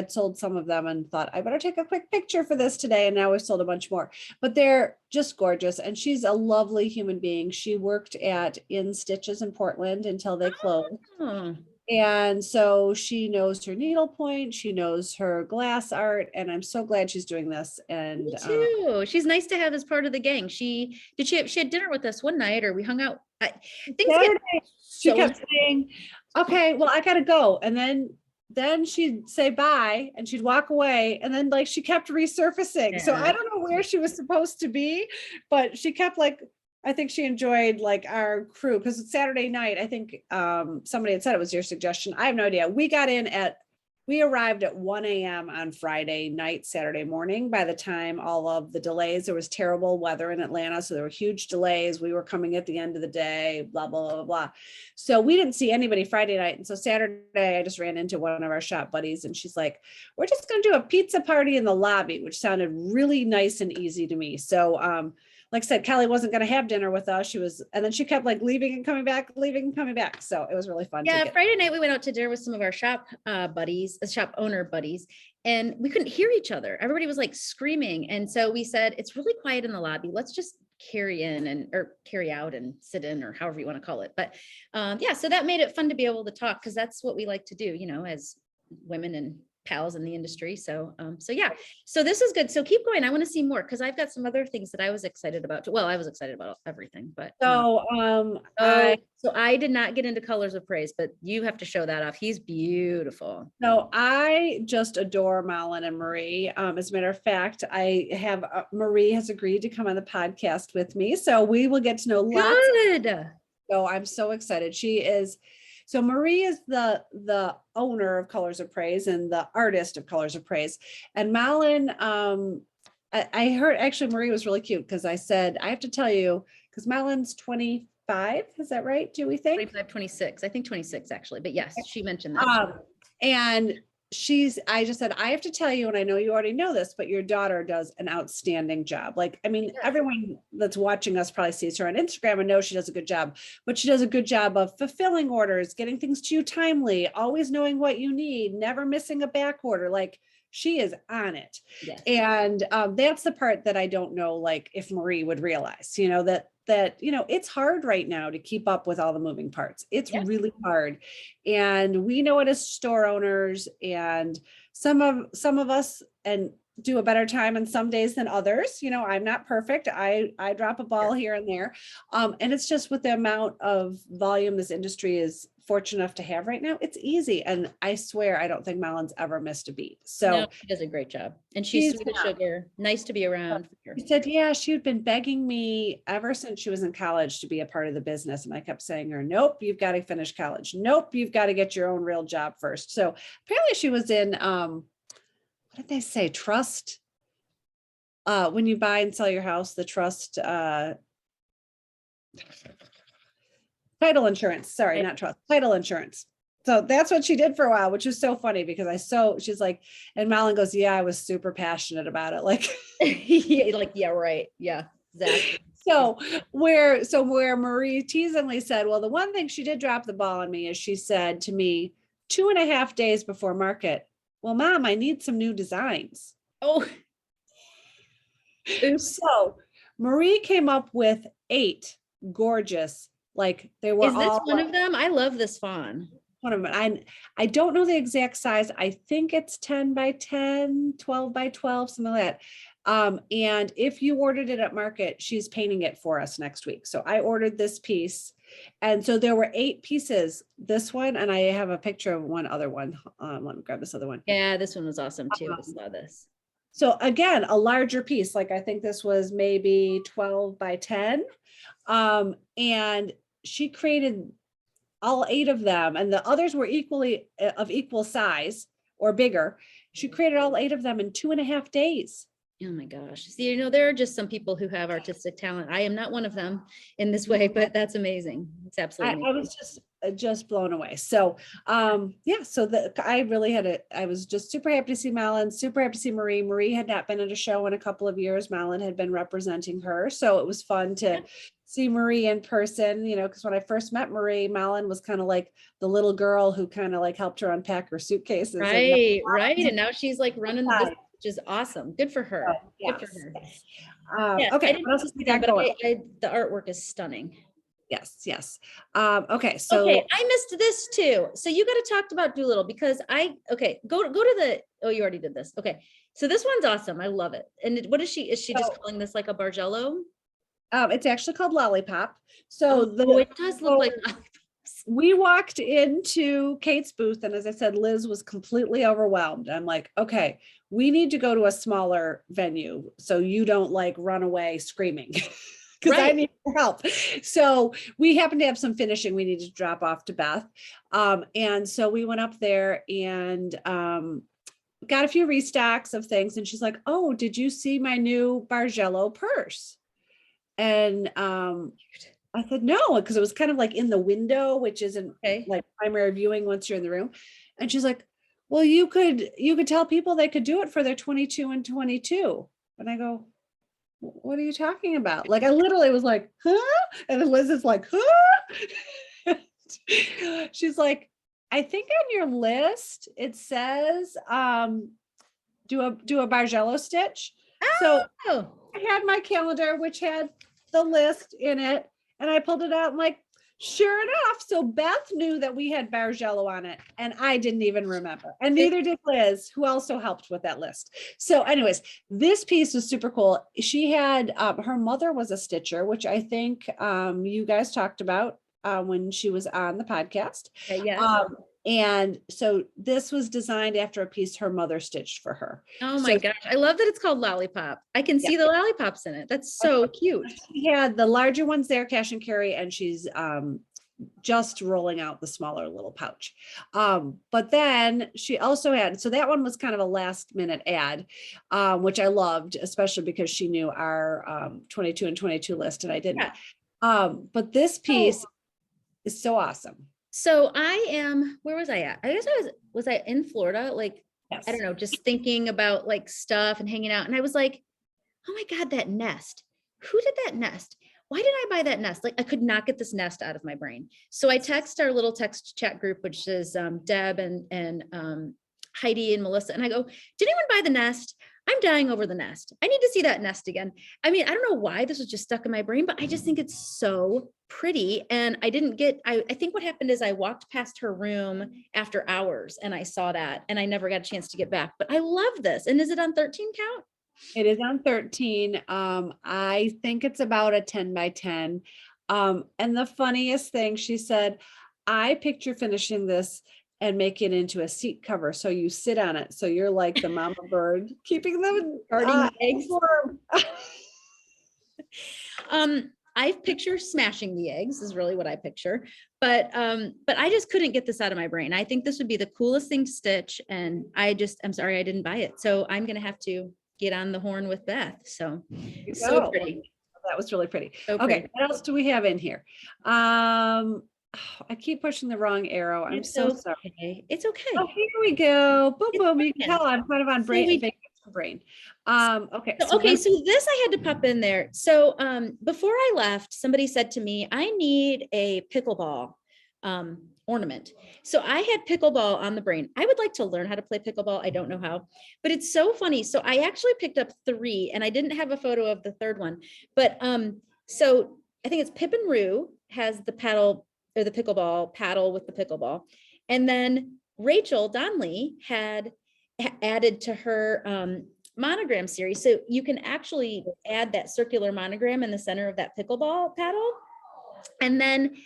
sold some of them and thought I better take a quick picture for this today. And now we've sold a bunch more, but they're just gorgeous. And she's a lovely human being. She worked at In Stitches in Portland until they closed. Oh. And so she knows her needlepoint, she knows her glass art, and I'm so glad she's doing this. And me too. She's nice to have as part of the gang. She had dinner with us one night, or we hung out. Saturday, she kept saying, okay, well, I gotta go. And then then she'd say bye and she'd walk away, and then like she kept resurfacing. So I don't know where she was supposed to be, but she kept like, I think she enjoyed like our crew, because it's Saturday night. I think somebody had said it was your suggestion. I have no idea. We arrived at 1 a.m. on Friday night, Saturday morning. By the time all of the delays, there was terrible weather in Atlanta, so there were huge delays. We were coming at the end of the day, blah, blah, blah, blah. So we didn't see anybody Friday night. And so Saturday, I just ran into one of our shop buddies, and she's like, we're just going to do a pizza party in the lobby, which sounded really nice and easy to me. So like I said, Kelly wasn't going to have dinner with us. And then she kept like leaving and coming back, leaving and coming back. So it was really fun. Yeah, Friday night we went out to dinner with some of our shop buddies, shop owner buddies, and we couldn't hear each other. Everybody was like screaming. And so we said, it's really quiet in the lobby. Let's just carry out and sit in, or however you want to call it. But yeah, so that made it fun to be able to talk, because that's what we like to do, as women and pals in the industry. So yeah, so this is good. So keep going. I want to see more, because I've got some other things that I was excited about too. Well, I was excited about everything, but so I did not get into Colors of Praise, but you have to show that off. He's beautiful. No, I just adore Malin and Marie. As a matter of fact, I have Marie has agreed to come on the podcast with me, so we will get to know lots. Good. So I'm so excited. So Marie is the owner of Colors of Praise and the artist of Colors of Praise. And Malin, I heard actually Marie was really cute, because I said, I have to tell you, because Malin's 25, is that right? Do we think? 25, 26, I think 26 actually, but yes, she mentioned that. And I just said, I have to tell you, and I know you already know this, but your daughter does an outstanding job. Like, I mean, everyone that's watching us probably sees her on Instagram and knows she does a good job, but she does a good job of fulfilling orders, getting things to you timely, always knowing what you need, never missing a back order. Like, she is on it. Yes. And that's the part that I don't know, like if Marie would realize, that it's hard right now to keep up with all the moving parts. It's really hard. And we know it as store owners, and some of us and do a better time on some days than others. I'm not perfect. I drop a ball here and there. And it's just with the amount of volume this industry is fortunate enough to have right now, it's easy. And I swear, I don't think Malin's ever missed a beat. So no, she does a great job. And she's sweet as sugar, nice to be around. She said, yeah, she had been begging me ever since she was in college to be a part of the business. And I kept saying to her, nope, you've got to finish college. Nope, you've got to get your own real job first. So apparently she was in, what did they say? Trust. When you buy and sell your house, the trust, title insurance, sorry, not trust, title insurance. So that's what she did for a while, which was so funny, because she's like, and Malin goes, yeah, I was super passionate about it. Like, yeah, right. Yeah, exactly. So where Marie teasingly said, well, the one thing she did drop the ball on me is she said to me 2.5 days before market, well, Mom, I need some new designs. Oh, so Marie came up with 8 gorgeous, like they were. Is this one of them? I love this fawn. One of them. I don't know the exact size. I think it's 10 by 10, 12 by 12, something like that. And if you ordered it at market, she's painting it for us next week. So I ordered this piece. And so there were 8 pieces, this one, and I have a picture of one other one. Let me grab this other one. Yeah, this one was awesome too. I saw this. So again, a larger piece, like I think this was maybe 12 by 10. And she created all 8 of them, and the others were equally of equal size or bigger. She created all 8 of them in 2.5 days. Oh my gosh. See, there are just some people who have artistic talent. I am not one of them in this way, but that's amazing. It's absolutely I was just blown away. So yeah, so I was just super happy to see Malin, super happy to see Marie. Marie had not been at a show in a couple of years. Malin had been representing her. So it was fun to see Marie in person, because when I first met Marie, Malin was kind of like the little girl who kind of like helped her unpack her suitcases. Right. And now she's like running the business, which is awesome. Good for her. Good for her. Okay. What else is the artwork is stunning. Yes. Okay. So I missed this too. So you got to talk about Doolittle, because go to the, you already did this. Okay. So this one's awesome. I love it. And what is she just calling this like a Bargello? It's actually called Lollipop. So it does look like we walked into Kate's booth, and as I said, Liz was completely overwhelmed. I'm like, okay, we need to go to a smaller venue so you don't like run away screaming. Because I need help. So we happened to have some finishing we needed to drop off to Beth. And so we went up there and got a few restocks of things. And she's like, oh, did you see my new Bargello purse? And I said, no, because it was kind of like in the window, which isn't like primary viewing once you're in the room. And she's like, well, you could tell people they could do it for their 22 and 22. And I go, what are you talking about? Like, I literally was like, huh? And then Liz is like, huh? She's like, I think on your list, it says, do a Bargello stitch. So I had my calendar, which had the list in it. And I pulled it out and like, sure enough. So Beth knew that we had Bargello on it and I didn't even remember. And neither did Liz, who also helped with that list. So anyways, this piece was super cool. She had, her mother was a stitcher, which I think you guys talked about when she was on the podcast. Yes. And so this was designed after a piece her mother stitched for her. Oh my gosh. I love that it's called Lollipop. I can see the lollipops in it. That's so cute. She had the larger ones there, cash and carry, and she's just rolling out the smaller little pouch. But then she also had, so that one was kind of a last minute ad, which I loved, especially because she knew our 22 and 22 list and I didn't. But this piece is so awesome. So where was I at? I guess was I in Florida? Like, I don't know, just thinking about like stuff and hanging out. And I was like, oh my God, that nest. Who did that nest? Why did I buy that nest? Like, I could not get this nest out of my brain. So I text our little text chat group, which is Deb and Heidi and Melissa. And I go, did anyone buy the nest? I'm dying over the nest. I need to see that nest again. I mean, I don't know why this was just stuck in my brain, but I just think it's so pretty. And I didn't get, I think what happened is I walked past her room after hours and I saw that and I never got a chance to get back, but I love this. And is it on 13 count? It is on 13. I think it's about a 10 by 10. And the funniest thing, she said, I picture finishing this and make it into a seat cover. So you sit on it. So you're like the mama bird, keeping them eggs. I picture smashing the eggs is really what I picture. But I just couldn't get this out of my brain. I think this would be the coolest thing to stitch. And I'm sorry, I didn't buy it. So I'm going to have to get on the horn with Beth. So pretty. That was really pretty. So okay. Pretty. What else do we have in here? I keep pushing the wrong arrow. I'm so sorry. It's okay. Oh, here we go. Boom, boom. You can tell I'm kind of on brain. Okay. Okay. So this I had to pop in there. So before I left, somebody said to me, I need a pickleball ornament. So I had pickleball on the brain. I would like to learn how to play pickleball. I don't know how, but it's so funny. So I actually picked up 3 and I didn't have a photo of the third one, but so I think it's Pip and Rue has the paddle or the pickleball paddle with the pickleball. And then Rachel Donnelly had added to her monogram series. So you can actually add that circular monogram in the center of that pickleball paddle. And then,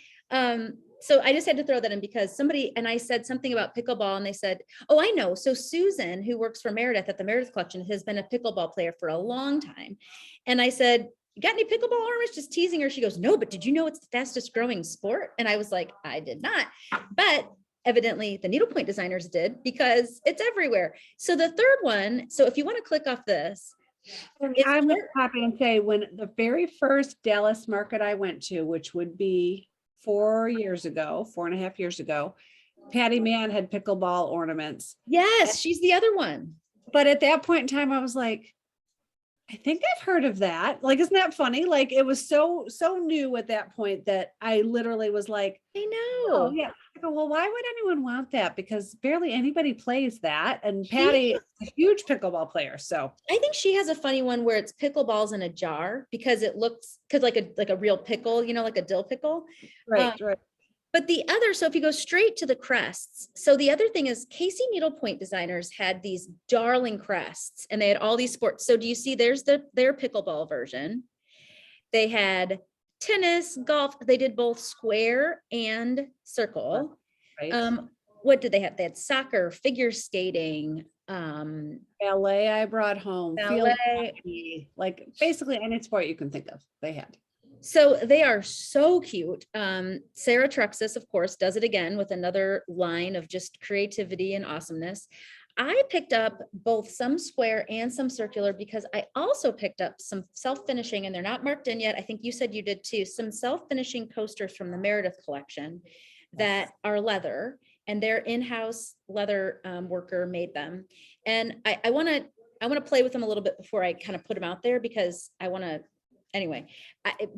so I just had to throw that in because and I said something about pickleball and they said, oh, I know. So Susan, who works for Meredith at the Meredith Collection, has been a pickleball player for a long time. And I said, you got any pickleball ornaments? Just teasing her. She goes, no, but did you know it's the fastest growing sport? And I was like, I did not. But evidently the needlepoint designers did because it's everywhere. So the third one, so if you want to click off this. I'm going to pop in and say when the very first Dallas market I went to, which would be 4.5 years ago, Patty Mann had pickleball ornaments. Yes, she's the other one. But at that point in time, I was like, I think I've heard of that. Like, isn't that funny? Like, it was so new at that point that I literally was like, I know. Oh, yeah. I go, well, why would anyone want that? Because barely anybody plays that. And Patty is a huge pickleball player. So I think she has a funny one where it's pickleballs in a jar because it looks like a real pickle, like a dill pickle. Right. But the other, so if you go straight to the crests, so the other thing is Casey Needlepoint designers had these darling crests and they had all these sports. So do you see their pickleball version? They had tennis, golf. They did both square and circle. Right. What did they have? They had soccer, figure skating, Ballet I brought home, field ballet. hockey, like basically any sport you can think of, they had. So they are so cute. Sarah Truxas, of course, does it again with another line of just creativity and awesomeness. I picked up both some square and some circular because I also picked up some self-finishing, and they're not marked in yet. I think you said you did too, some self-finishing coasters from the Meredith collection that are leather, and their in-house leather worker made them. And I want to play with them a little bit before I kind of put them out there, because I want to, anyway,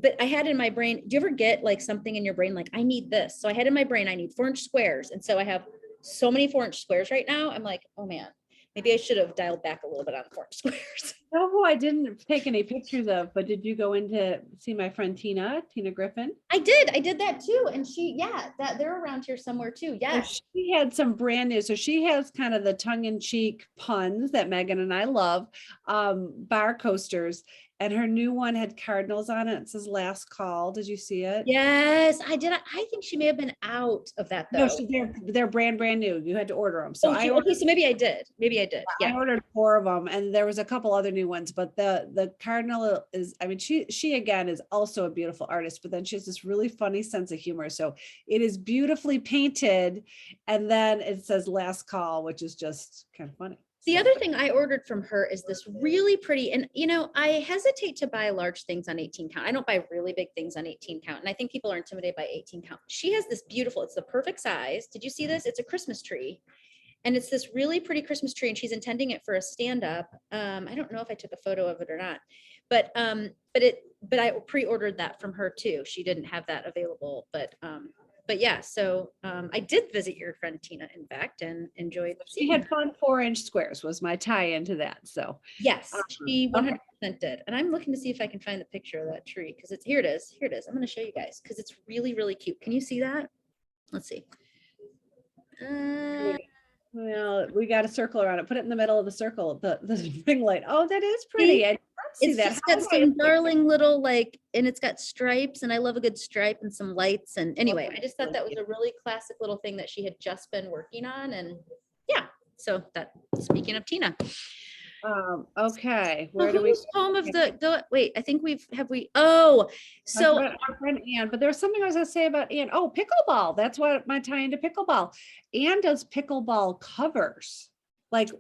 but I had in my brain, do you ever get like something in your brain, like I need this? So I had in my brain, I need 4-inch squares. And so I have so many 4-inch squares right now. I'm like, oh man, maybe I should have dialed back a little bit on the 4-inch squares. Oh, who I didn't take any pictures of, but did you go in to see my friend Tina Griffin? I did that too. And that they're around here somewhere too. Yeah. So she had some brand new, so she has kind of the tongue-in-cheek puns that Megan and I love, bar coasters. And her new one had cardinals on it. It says last call. Did you see it? Yes, I did. I think she may have been out of that though. No, they're brand new. You had to order them. So okay, so maybe I did. Yeah. I ordered 4 of them, and there was a couple other new ones, but the cardinal is, I mean, she again is also a beautiful artist, but then she has this really funny sense of humor. So it is beautifully painted, and then it says last call, which is just kind of funny. The other thing I ordered from her is this really pretty, and I hesitate to buy large things on 18 count. I don't buy really big things on 18 count. And I think people are intimidated by 18 count. She has this beautiful, it's the perfect size. Did you see this? It's a Christmas tree. And it's this really pretty Christmas tree, and she's intending it for a stand-up. I don't know if I took a photo of it or not, but I pre-ordered that from her too. She didn't have that available, but yeah, so I did visit your friend Tina, in fact, and enjoyed. She had fun 4-inch squares was my tie into that. So yes, she 100% did. And I'm looking to see if I can find the picture of that tree, because here it is. I'm going to show you guys because it's really, really cute. Can you see that? Let's see. Well, we got a circle around it. Put it in the middle of the circle, the ring light. Oh, that is pretty. I see it's that. Just got some darling little and it's got stripes, and I love a good stripe and some lights. And anyway, I just thought that was a really classic little thing that she had just been working on. And yeah, so that, speaking of Tina. Okay. Where do we home of wait, I think so our friend Anne, but there's something I was gonna say about Anne. Oh, pickleball. That's what my tie into pickleball. Anne does pickleball covers. Like,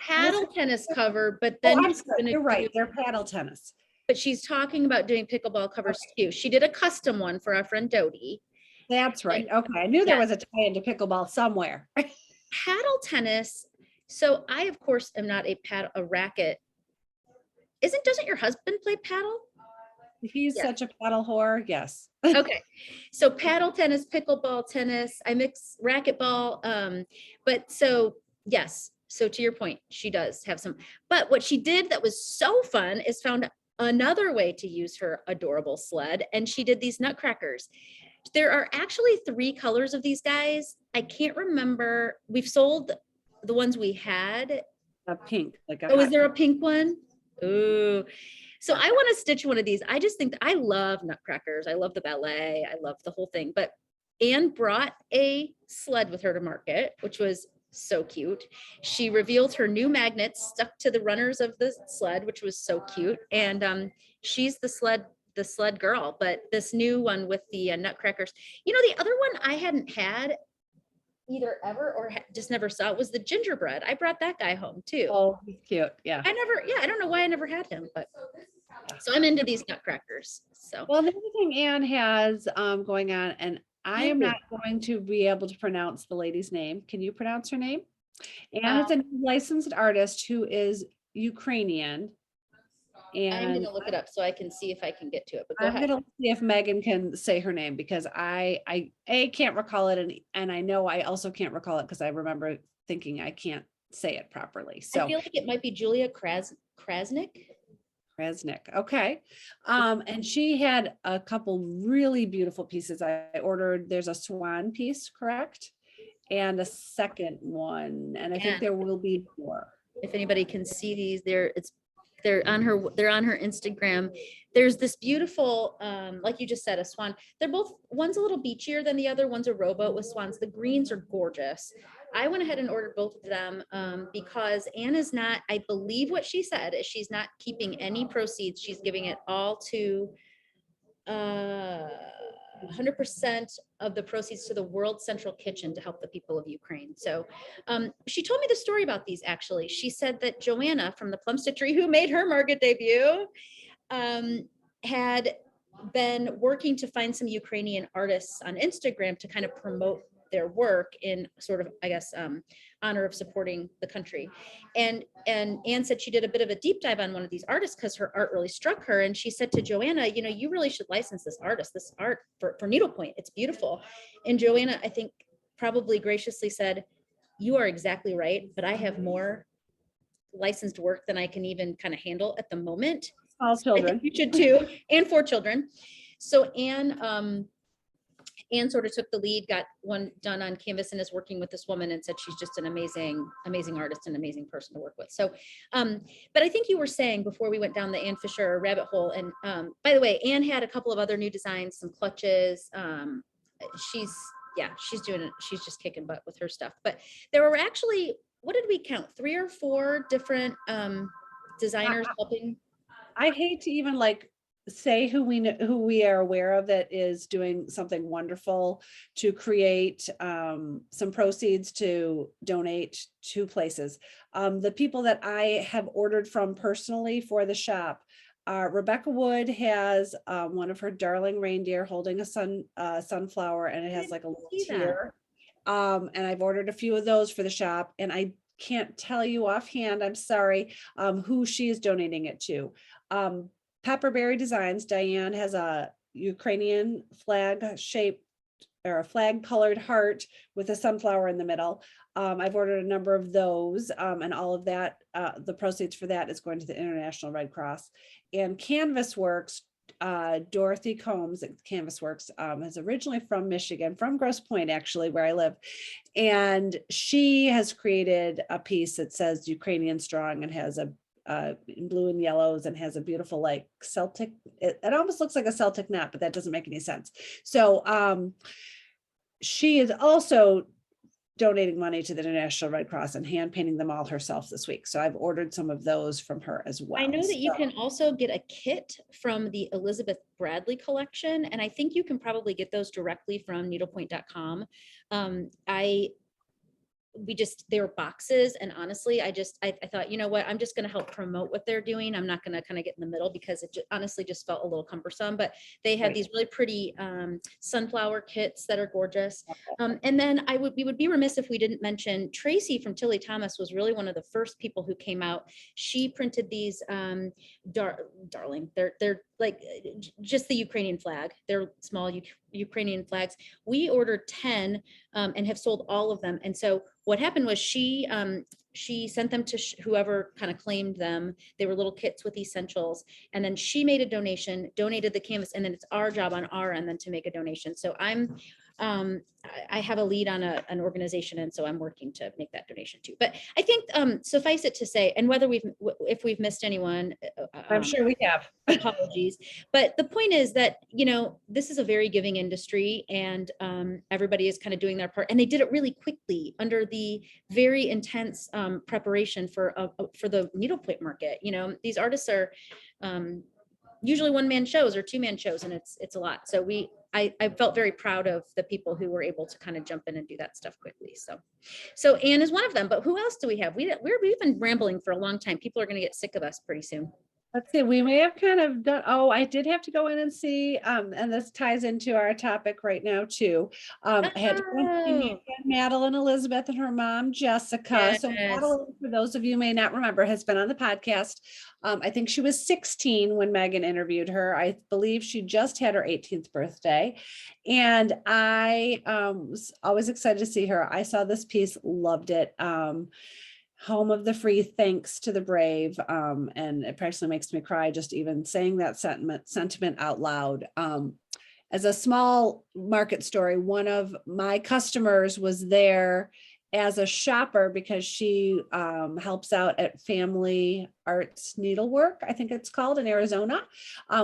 paddle tennis cover, but then you're right. They're paddle tennis. But she's talking about doing pickleball covers too. She did a custom one for our friend Dodie. That's right. Okay. I knew there was a tie into pickleball somewhere. Paddle tennis. So I, of course, am not a racket. Doesn't your husband play paddle? He's such a paddle whore. Yes. Okay. So paddle tennis, pickleball tennis, I mix racquetball. But so, yes. So to your point, she does have some, but what she did that was so fun is found another way to use her adorable sled. And she did these nutcrackers. There are actually 3 colors of these guys. I can't remember. We've sold the ones we had. A pink. Is there a pink one? Ooh. So I want to stitch one of these. I just think I love nutcrackers. I love the ballet. I love the whole thing. But Anne brought a sled with her to market, which was so cute. She revealed her new magnets stuck to the runners of the sled, which was so cute. And she's the sled girl. But this new one with the nutcrackers, the other one I hadn't had either ever or just never saw it was the gingerbread. I brought that guy home too. Oh, he's cute. Yeah. I don't know why I never had him, but so I'm into these nutcrackers. So well, the other thing Anne has going on, and I am not going to be able to pronounce the lady's name. Can you pronounce her name? Anne is a licensed artist who is Ukrainian. And I'm going to look it up so I can see if I can get to it. But go ahead. I'm going to see if Megan can say her name, because I can't recall it, and I know I also can't recall it because I remember thinking I can't say it properly. So I feel like it might be Julia Krasnick. Okay. And she had a couple really beautiful pieces. I ordered, there's a swan piece, correct? And a second one. And I think there will be more. If anybody can see these, They're on her Instagram. There's this beautiful, like you just said, a swan. They're both, one's a little beachier than the other. One's a rowboat with swans. The greens are gorgeous. I went ahead and ordered both of them because Anne is not, I believe what she said is she's not keeping any proceeds. She's giving it all to 100% of the proceeds to the World Central Kitchen to help the people of Ukraine. So she told me the story about these actually. She said that Joanna from the Plum Stitchery, who made her market debut, had been working to find some Ukrainian artists on Instagram to kind of promote their work in sort of, I guess, honor of supporting the country. And Anne said she did a bit of a deep dive on one of these artists because her art really struck her. And she said to Joanna, you know, you really should license this art for needlepoint. It's beautiful. And Joanna, I think, probably graciously said, you are exactly right, but I have more licensed work than I can even kind of handle at the moment. All children. You should too, and 4 children. So Anne sort of took the lead, got one done on canvas, and is working with this woman and said she's just an amazing artist and amazing person to work with. So, but I think you were saying before we went down the Anne Fisher rabbit hole, and by the way, Anne had a couple of other new designs, some clutches. She's doing it. She's just kicking butt with her stuff. But there were actually, what did we count? 3 or 4 different designers helping. I hate to even like say who we are aware of that is doing something wonderful to create some proceeds to donate to places. The people that I have ordered from personally for the shop, Rebecca Wood has one of her darling reindeer holding a sunflower, and it has like a little tear. And I've ordered a few of those for the shop, and I can't tell you offhand, I'm sorry, who she is donating it to. Pepperberry Designs, Diane has a Ukrainian flag shaped or a flag colored heart with a sunflower in the middle. I've ordered a number of those, and all of that, the proceeds for that is going to the International Red Cross. And Canvas Works, Dorothy Combs at Canvas Works is originally from Michigan, from Grosse Pointe, actually, where I live. And she has created a piece that says Ukrainian Strong and has a in blue and yellows and has a beautiful like Celtic, it almost looks like a Celtic knot, but that doesn't make any sense. So she is also donating money to the International Red Cross and hand painting them all herself this week. So I've ordered some of those from her as well. I know that you can also get a kit from the Elizabeth Bradley collection, and I think you can probably get those directly from needlepoint.com. They were boxes, and honestly, I thought, you know what, I'm just going to help promote what they're doing. I'm not going to kind of get in the middle because it honestly just felt a little cumbersome, but they had these really pretty sunflower kits that are gorgeous. And then we would be remiss if we didn't mention Tracy from Tilly Thomas was really one of the first people who came out. She printed these darling, they're like just the Ukrainian flag. They're small Ukrainian flags. We ordered 10 and have sold all of them. And so what happened was she sent them to whoever kind of claimed them. They were little kits with essentials. And then she made a donation, donated the canvas, and then it's our job on our end then to make a donation. So I have a lead on an organization, and so I'm working to make that donation too. But I think suffice it to say, and if we've missed anyone, I'm sure we have. Apologies. But the point is that, you know, this is a very giving industry, and everybody is kind of doing their part, and they did it really quickly under the very intense preparation for the needlepoint market. You know, these artists are usually 1-man shows or 2-man shows, and it's a lot. So I felt very proud of the people who were able to kind of jump in and do that stuff quickly. So Anne is one of them, but who else do we have? We've been rambling for a long time. People are going to get sick of us pretty soon. Let's see, we may have kind of done, I did have to go in and see, and this ties into our topic right now too. I had to go and see Madeleine Elizabeth and her mom, Jessica. Yes. So Madeleine, for those of you who may not remember, has been on the podcast. I think she was 16 when Megan interviewed her. I believe she just had her 18th birthday. And I was always excited to see her. I saw this piece, loved it. Home of the free, thanks to the brave. And it practically makes me cry just even saying that sentiment out loud. As a small market story, one of my customers was there as a shopper because she helps out at Family Arts Needlework, I think it's called, in Arizona,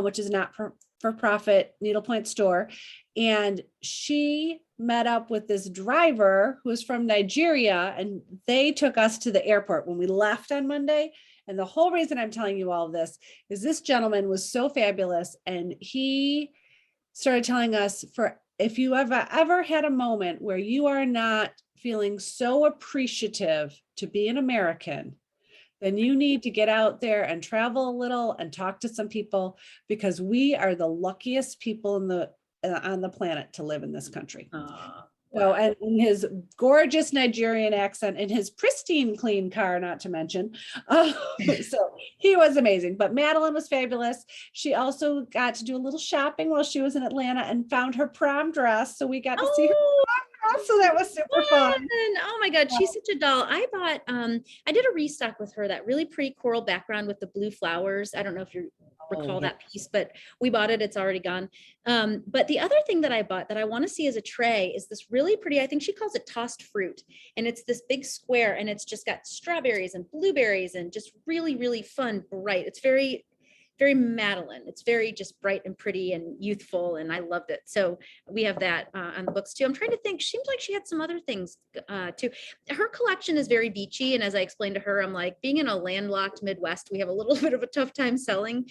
which is not for profit needlepoint store. And she met up with this driver who was from Nigeria, and they took us to the airport when we left on Monday. And the whole reason I'm telling you all of this is this gentleman was so fabulous, and he started telling us, for if you ever had a moment where you are not feeling so appreciative to be an American, then you need to get out there and travel a little and talk to some people, because we are the luckiest people on the planet to live in this country. So, and in his gorgeous Nigerian accent, and his pristine clean car, not to mention. So he was amazing. But Madeleine was fabulous. She also got to do a little shopping while she was in Atlanta and found her prom dress. So we got to see her prom dress. So that was super fun. Oh my God, she's such a doll. I bought, I did a restock with her, that really pretty coral background with the blue flowers. I don't know if you recall that piece, but we bought it. It's already gone. But the other thing that I bought that I want to see as a tray is this really pretty, I think she calls it tossed fruit. And it's this big square, and it's just got strawberries and blueberries and just really, really fun, bright. It's very, very Madeleine. It's very just bright and pretty and youthful, and I loved it. So we have that on the books too. I'm trying to think. Seems like she had some other things too. Her collection is very beachy, and as I explained to her, I'm like, being in a landlocked Midwest, we have a little bit of a tough time selling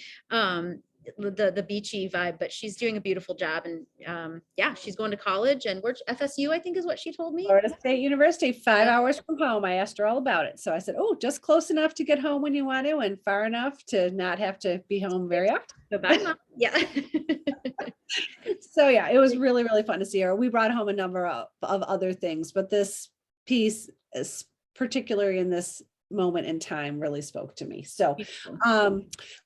the beachy vibe, but she's doing a beautiful job. And yeah, she's going to college, and we're FSU, I think is what she told me. Florida State University, 5 hours from home. I asked her all about it. So I said, oh, just close enough to get home when you want to, and far enough to not have to be home very often. Goodbye, Mom. Yeah. So yeah, it was really, really fun to see her. We brought home a number of other things, but this piece is particularly in this moment in time really spoke to me. So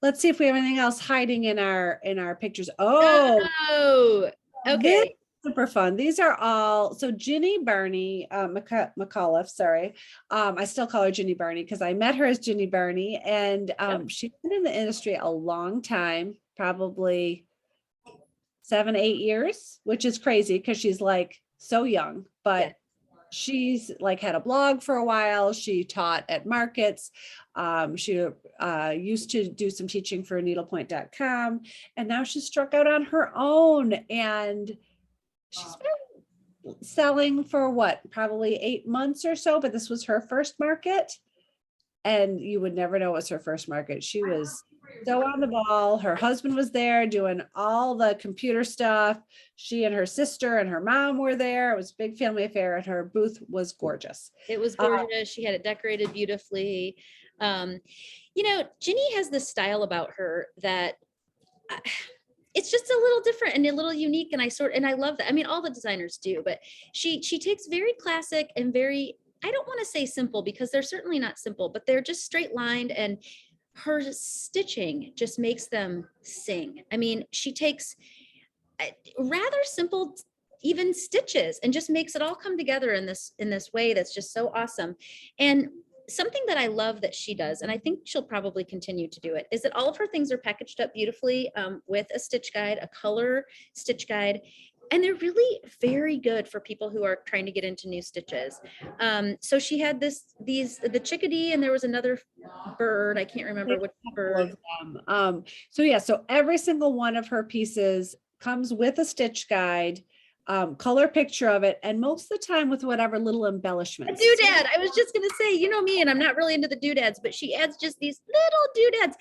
let's see if we have anything else hiding in our pictures. Oh, Okay. Super fun. These are all, so Ginny Barney, mcauliffe, sorry. I still call her Ginny Barney because I met her as Ginny Barney, and she's been in the industry a long time, probably 7, 8 years, which is crazy because she's like so young, but she's like had a blog for a while. She taught at markets. She used to do some teaching for needlepoint.com, and now she's struck out on her own, and she's been selling for what, probably 8 months or so, but this was her first market, and you would never know it was her first market. She was so on the ball. Her husband was there doing all the computer stuff. She and her sister and her mom were there. It was a big family affair, and her booth was gorgeous. It was gorgeous. She had it decorated beautifully. You know, Ginny has this style about her that it's just a little different and a little unique. And I love that. I mean, all the designers do, but she takes very classic and very, I don't want to say simple, because they're certainly not simple, but they're just straight lined, and her stitching just makes them sing. I mean, she takes rather simple even stitches and just makes it all come together in this way that's just so awesome. And something that I love that she does, and I think she'll probably continue to do it, is that all of her things are packaged up beautifully with a stitch guide, a color stitch guide. And they're really very good for people who are trying to get into new stitches. So she had the chickadee, and there was another bird. I can't remember which bird. So yeah, so every single one of her pieces comes with a stitch guide, color picture of it, and most of the time with whatever little embellishments. A doodad. I was just gonna say, you know me, and I'm not really into the doodads, but she adds just these little doodads.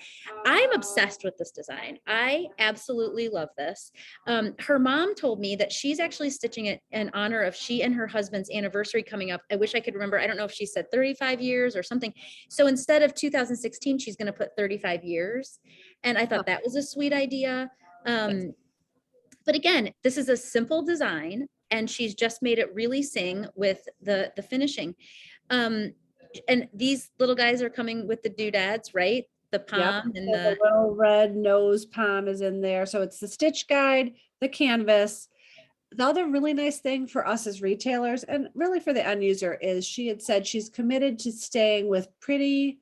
I'm obsessed with this design. I absolutely love this. Her mom told me that she's actually stitching it in honor of she and her husband's anniversary coming up. I wish I could remember. I don't know if she said 35 years or something. So instead of 2016, she's gonna put 35 years. And I thought that was a sweet idea. But again, this is a simple design, and she's just made it really sing with the finishing. And these little guys are coming with the doodads, right? The pom and the little red nose pom is in there. So it's the stitch guide, the canvas. The other really nice thing for us as retailers, and really for the end user, is she had said she's committed to staying with pretty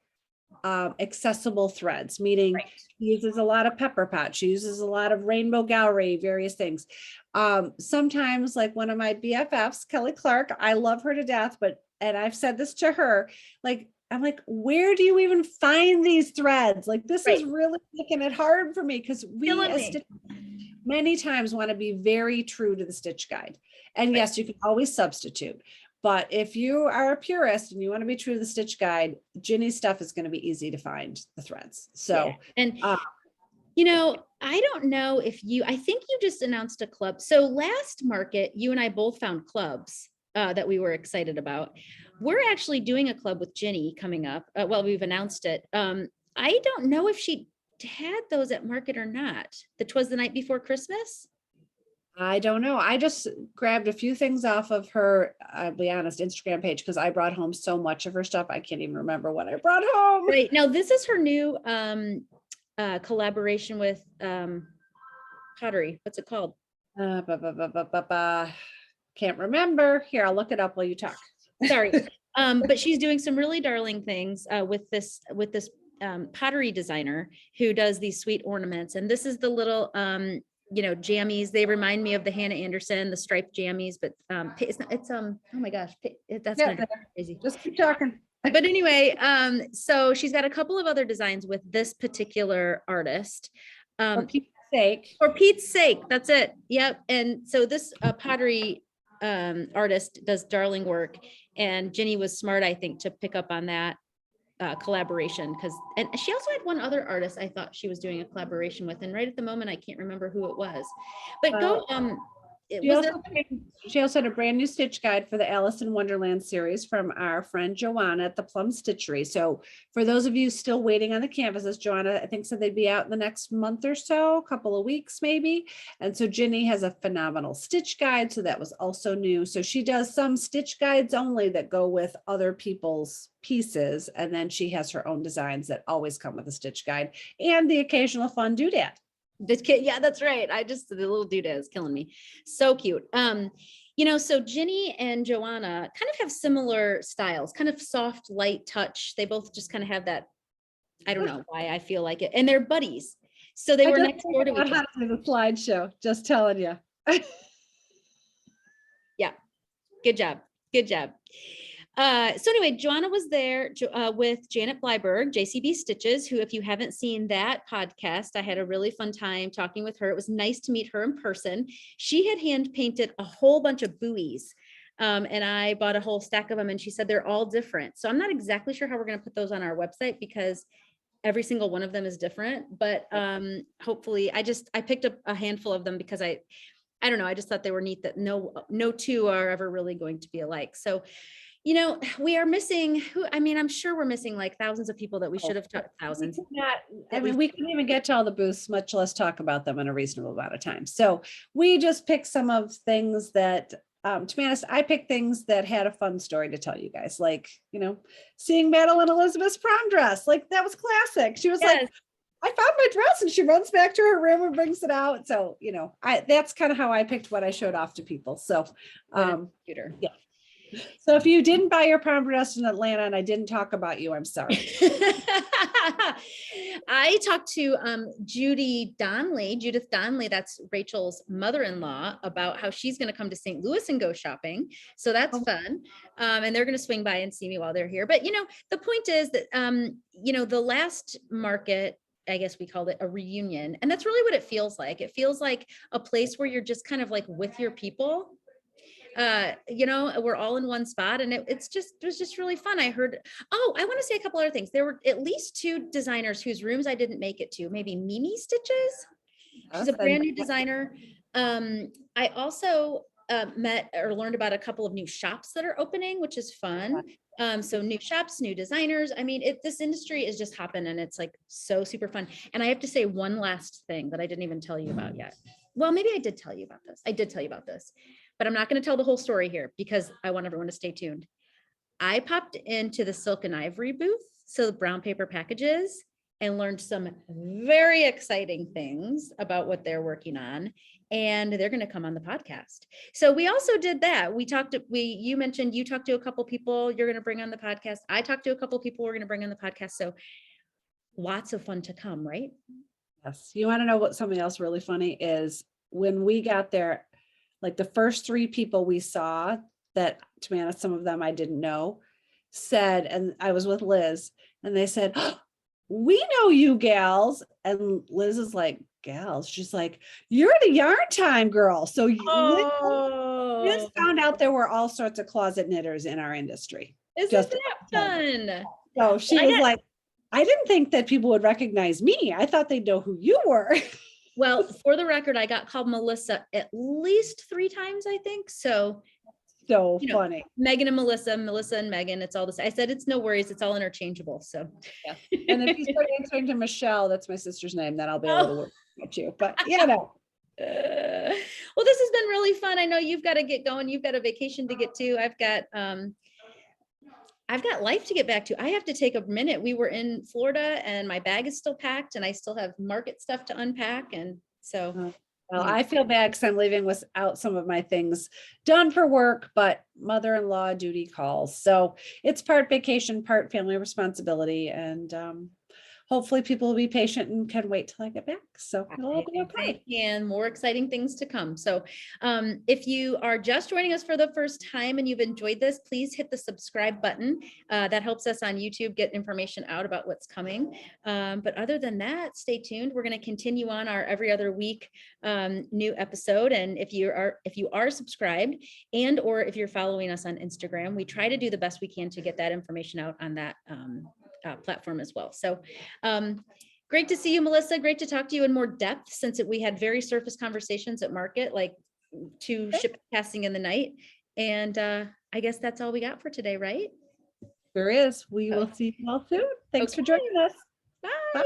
accessible threads, meaning she uses a lot of pepper pot, she uses a lot of rainbow gallery, various things. Sometimes, like one of my BFFs, Kelly Clark, I love her to death, but and I've said this to her, like, I'm like, where do you even find these threads? Like, this is Right. really making it hard for me, because we Killing as me. many times want to be very true to the stitch guide. And Right. yes, you can always substitute. But if you are a purist and you want to be true to the stitch guide, Ginny's stuff is going to be easy to find the threads. So, And I don't know if I think you just announced a club. So last market, you and I both found clubs that we were excited about. We're actually doing a club with Ginny coming up. Well, we've announced it. I don't know if she had those at market or not. That was the night before Christmas. I don't know. I just grabbed a few things off of her, I'll be honest, Instagram page, because I brought home so much of her stuff. I can't even remember what I brought home. Right. Now, this is her new collaboration with pottery. What's it called? Can't remember. Here, I'll look it up while you talk. Sorry. But she's doing some really darling things with this pottery designer who does these sweet ornaments. And this is the little jammies. They remind me of the Hannah Anderson, the striped jammies, but it's not, it's oh my gosh, that's crazy. Just keep talking. But anyway, so she's got a couple of other designs with this particular artist. For Pete's sake. For Pete's sake, that's it. Yep. And so this pottery artist does darling work, and Ginny was smart, I think, to pick up on that collaboration, and she also had one other artist I thought she was doing a collaboration with, and right at the moment I can't remember who it was. But she also had a brand new stitch guide for the Alice in Wonderland series from our friend Joanna at the Plum Stitchery. So for those of you still waiting on the canvases, Joanna, I think said they'd be out in the next month or so, a couple of weeks maybe. And so Ginny has a phenomenal stitch guide. So that was also new. So she does some stitch guides only that go with other people's pieces. And then she has her own designs that always come with a stitch guide and the occasional fun doodad. This kid, yeah, that's right. The little dude is killing me. So cute. So Ginny and Joanna kind of have similar styles, kind of soft, light touch. They both just kind of have that. I don't know why I feel like it. And they're buddies. So they were next door to each other. The slideshow, just telling you. Yeah. Good job. Good job. So anyway, Joanna was there with Janet Blyberg, JCB Stitches, who, if you haven't seen that podcast, I had a really fun time talking with her. It was nice to meet her in person. She had hand painted a whole bunch of buoys. And I bought a whole stack of them, and she said they're all different. So I'm not exactly sure how we're going to put those on our website, because every single one of them is different. But hopefully, I picked up a handful of them because I don't know. I just thought they were neat that no two are ever really going to be alike. So we are missing I'm sure we're missing like thousands of people that we should have talked thousands. We couldn't even get to all the booths, much less talk about them in a reasonable amount of time. So we just picked some of things that, to be honest, I picked things that had a fun story to tell you guys, like, seeing Madeleine Elizabeth's prom dress. Like, that was classic. She was like, I found my dress, and she runs back to her room and brings it out. So, that's kind of how I picked what I showed off to people. So, yeah. So if you didn't buy your prom dress in Atlanta and I didn't talk about you, I'm sorry. I talked to Judith Donnelly, that's Rachel's mother-in-law, about how she's going to come to St. Louis and go shopping. So that's fun. And they're going to swing by and see me while they're here. But, the point is that, the last market, I guess we called it a reunion. And that's really what it feels like. It feels like a place where you're just kind of like with your people. We're all in one spot, and it was just really fun. I want to say a couple other things. There were at least two designers whose rooms I didn't make it to. Maybe Mimi Stitches. She's a brand new designer. I also met or learned about a couple of new shops that are opening, which is fun. So new shops, new designers. This industry is just hopping, and it's like so super fun. And I have to say one last thing that I didn't even tell you about yet. Well, maybe I did tell you about this. I did tell you about this, but I'm not going to tell the whole story here because I want everyone to stay tuned. I popped into the Silk and Ivory booth, so the brown paper packages, and learned some very exciting things about what they're working on. And they're going to come on the podcast. So we also did that. You mentioned you talked to a couple people you're going to bring on the podcast. I talked to a couple people we're going to bring on the podcast. So lots of fun to come, right? Yes. You want to know what something else really funny is? When we got there, like the first three people we saw that to be honest, some of them I didn't know, said, and I was with Liz, and they said, "Oh, we know you gals." And Liz is like, "Gals?" She's like, "You're the yarn time girl." So Liz Oh, found out there were all sorts of closet knitters in our industry. isn't Just that fun? so she I was got, like, "I didn't think that people would recognize me. I thought they'd know who you were." well, for the record, I got called Melissa at least 3 times, I think. So, So you know, funny. Megan and Melissa, Melissa and Megan, it's all the same. I said, it's no worries. It's all interchangeable. So, And if you start answering to Michelle, that's my sister's name, then I'll be able to Oh. work at you. But you know, Well, this has been really fun. I know you've got to get going. You've got a vacation to get to. I've got life to get back to. I have to take a minute. We were in Florida and my bag is still packed and I still have market stuff to unpack. And so, well, I feel bad because I'm leaving without some of my things done for work, but mother-in-law duty calls. So it's part vacation, part family responsibility. And hopefully people will be patient and can wait till I get back. So it'll all be okay. And more exciting things to come. So if you are just joining us for the first time and you've enjoyed this, please hit the subscribe button. That helps us on YouTube get information out about what's coming. But other than that, stay tuned. We're going to continue on our every other week new episode. And if you are subscribed and or if you're following us on Instagram, we try to do the best we can to get that information out on that platform as well. So great to see you, Melissa. Great to talk to you in more depth since we had very surface conversations at market, like 2 ships passing in the night. And I guess that's all we got for today, right? There is. We will see you all soon. Thanks for joining us. Bye. Bye.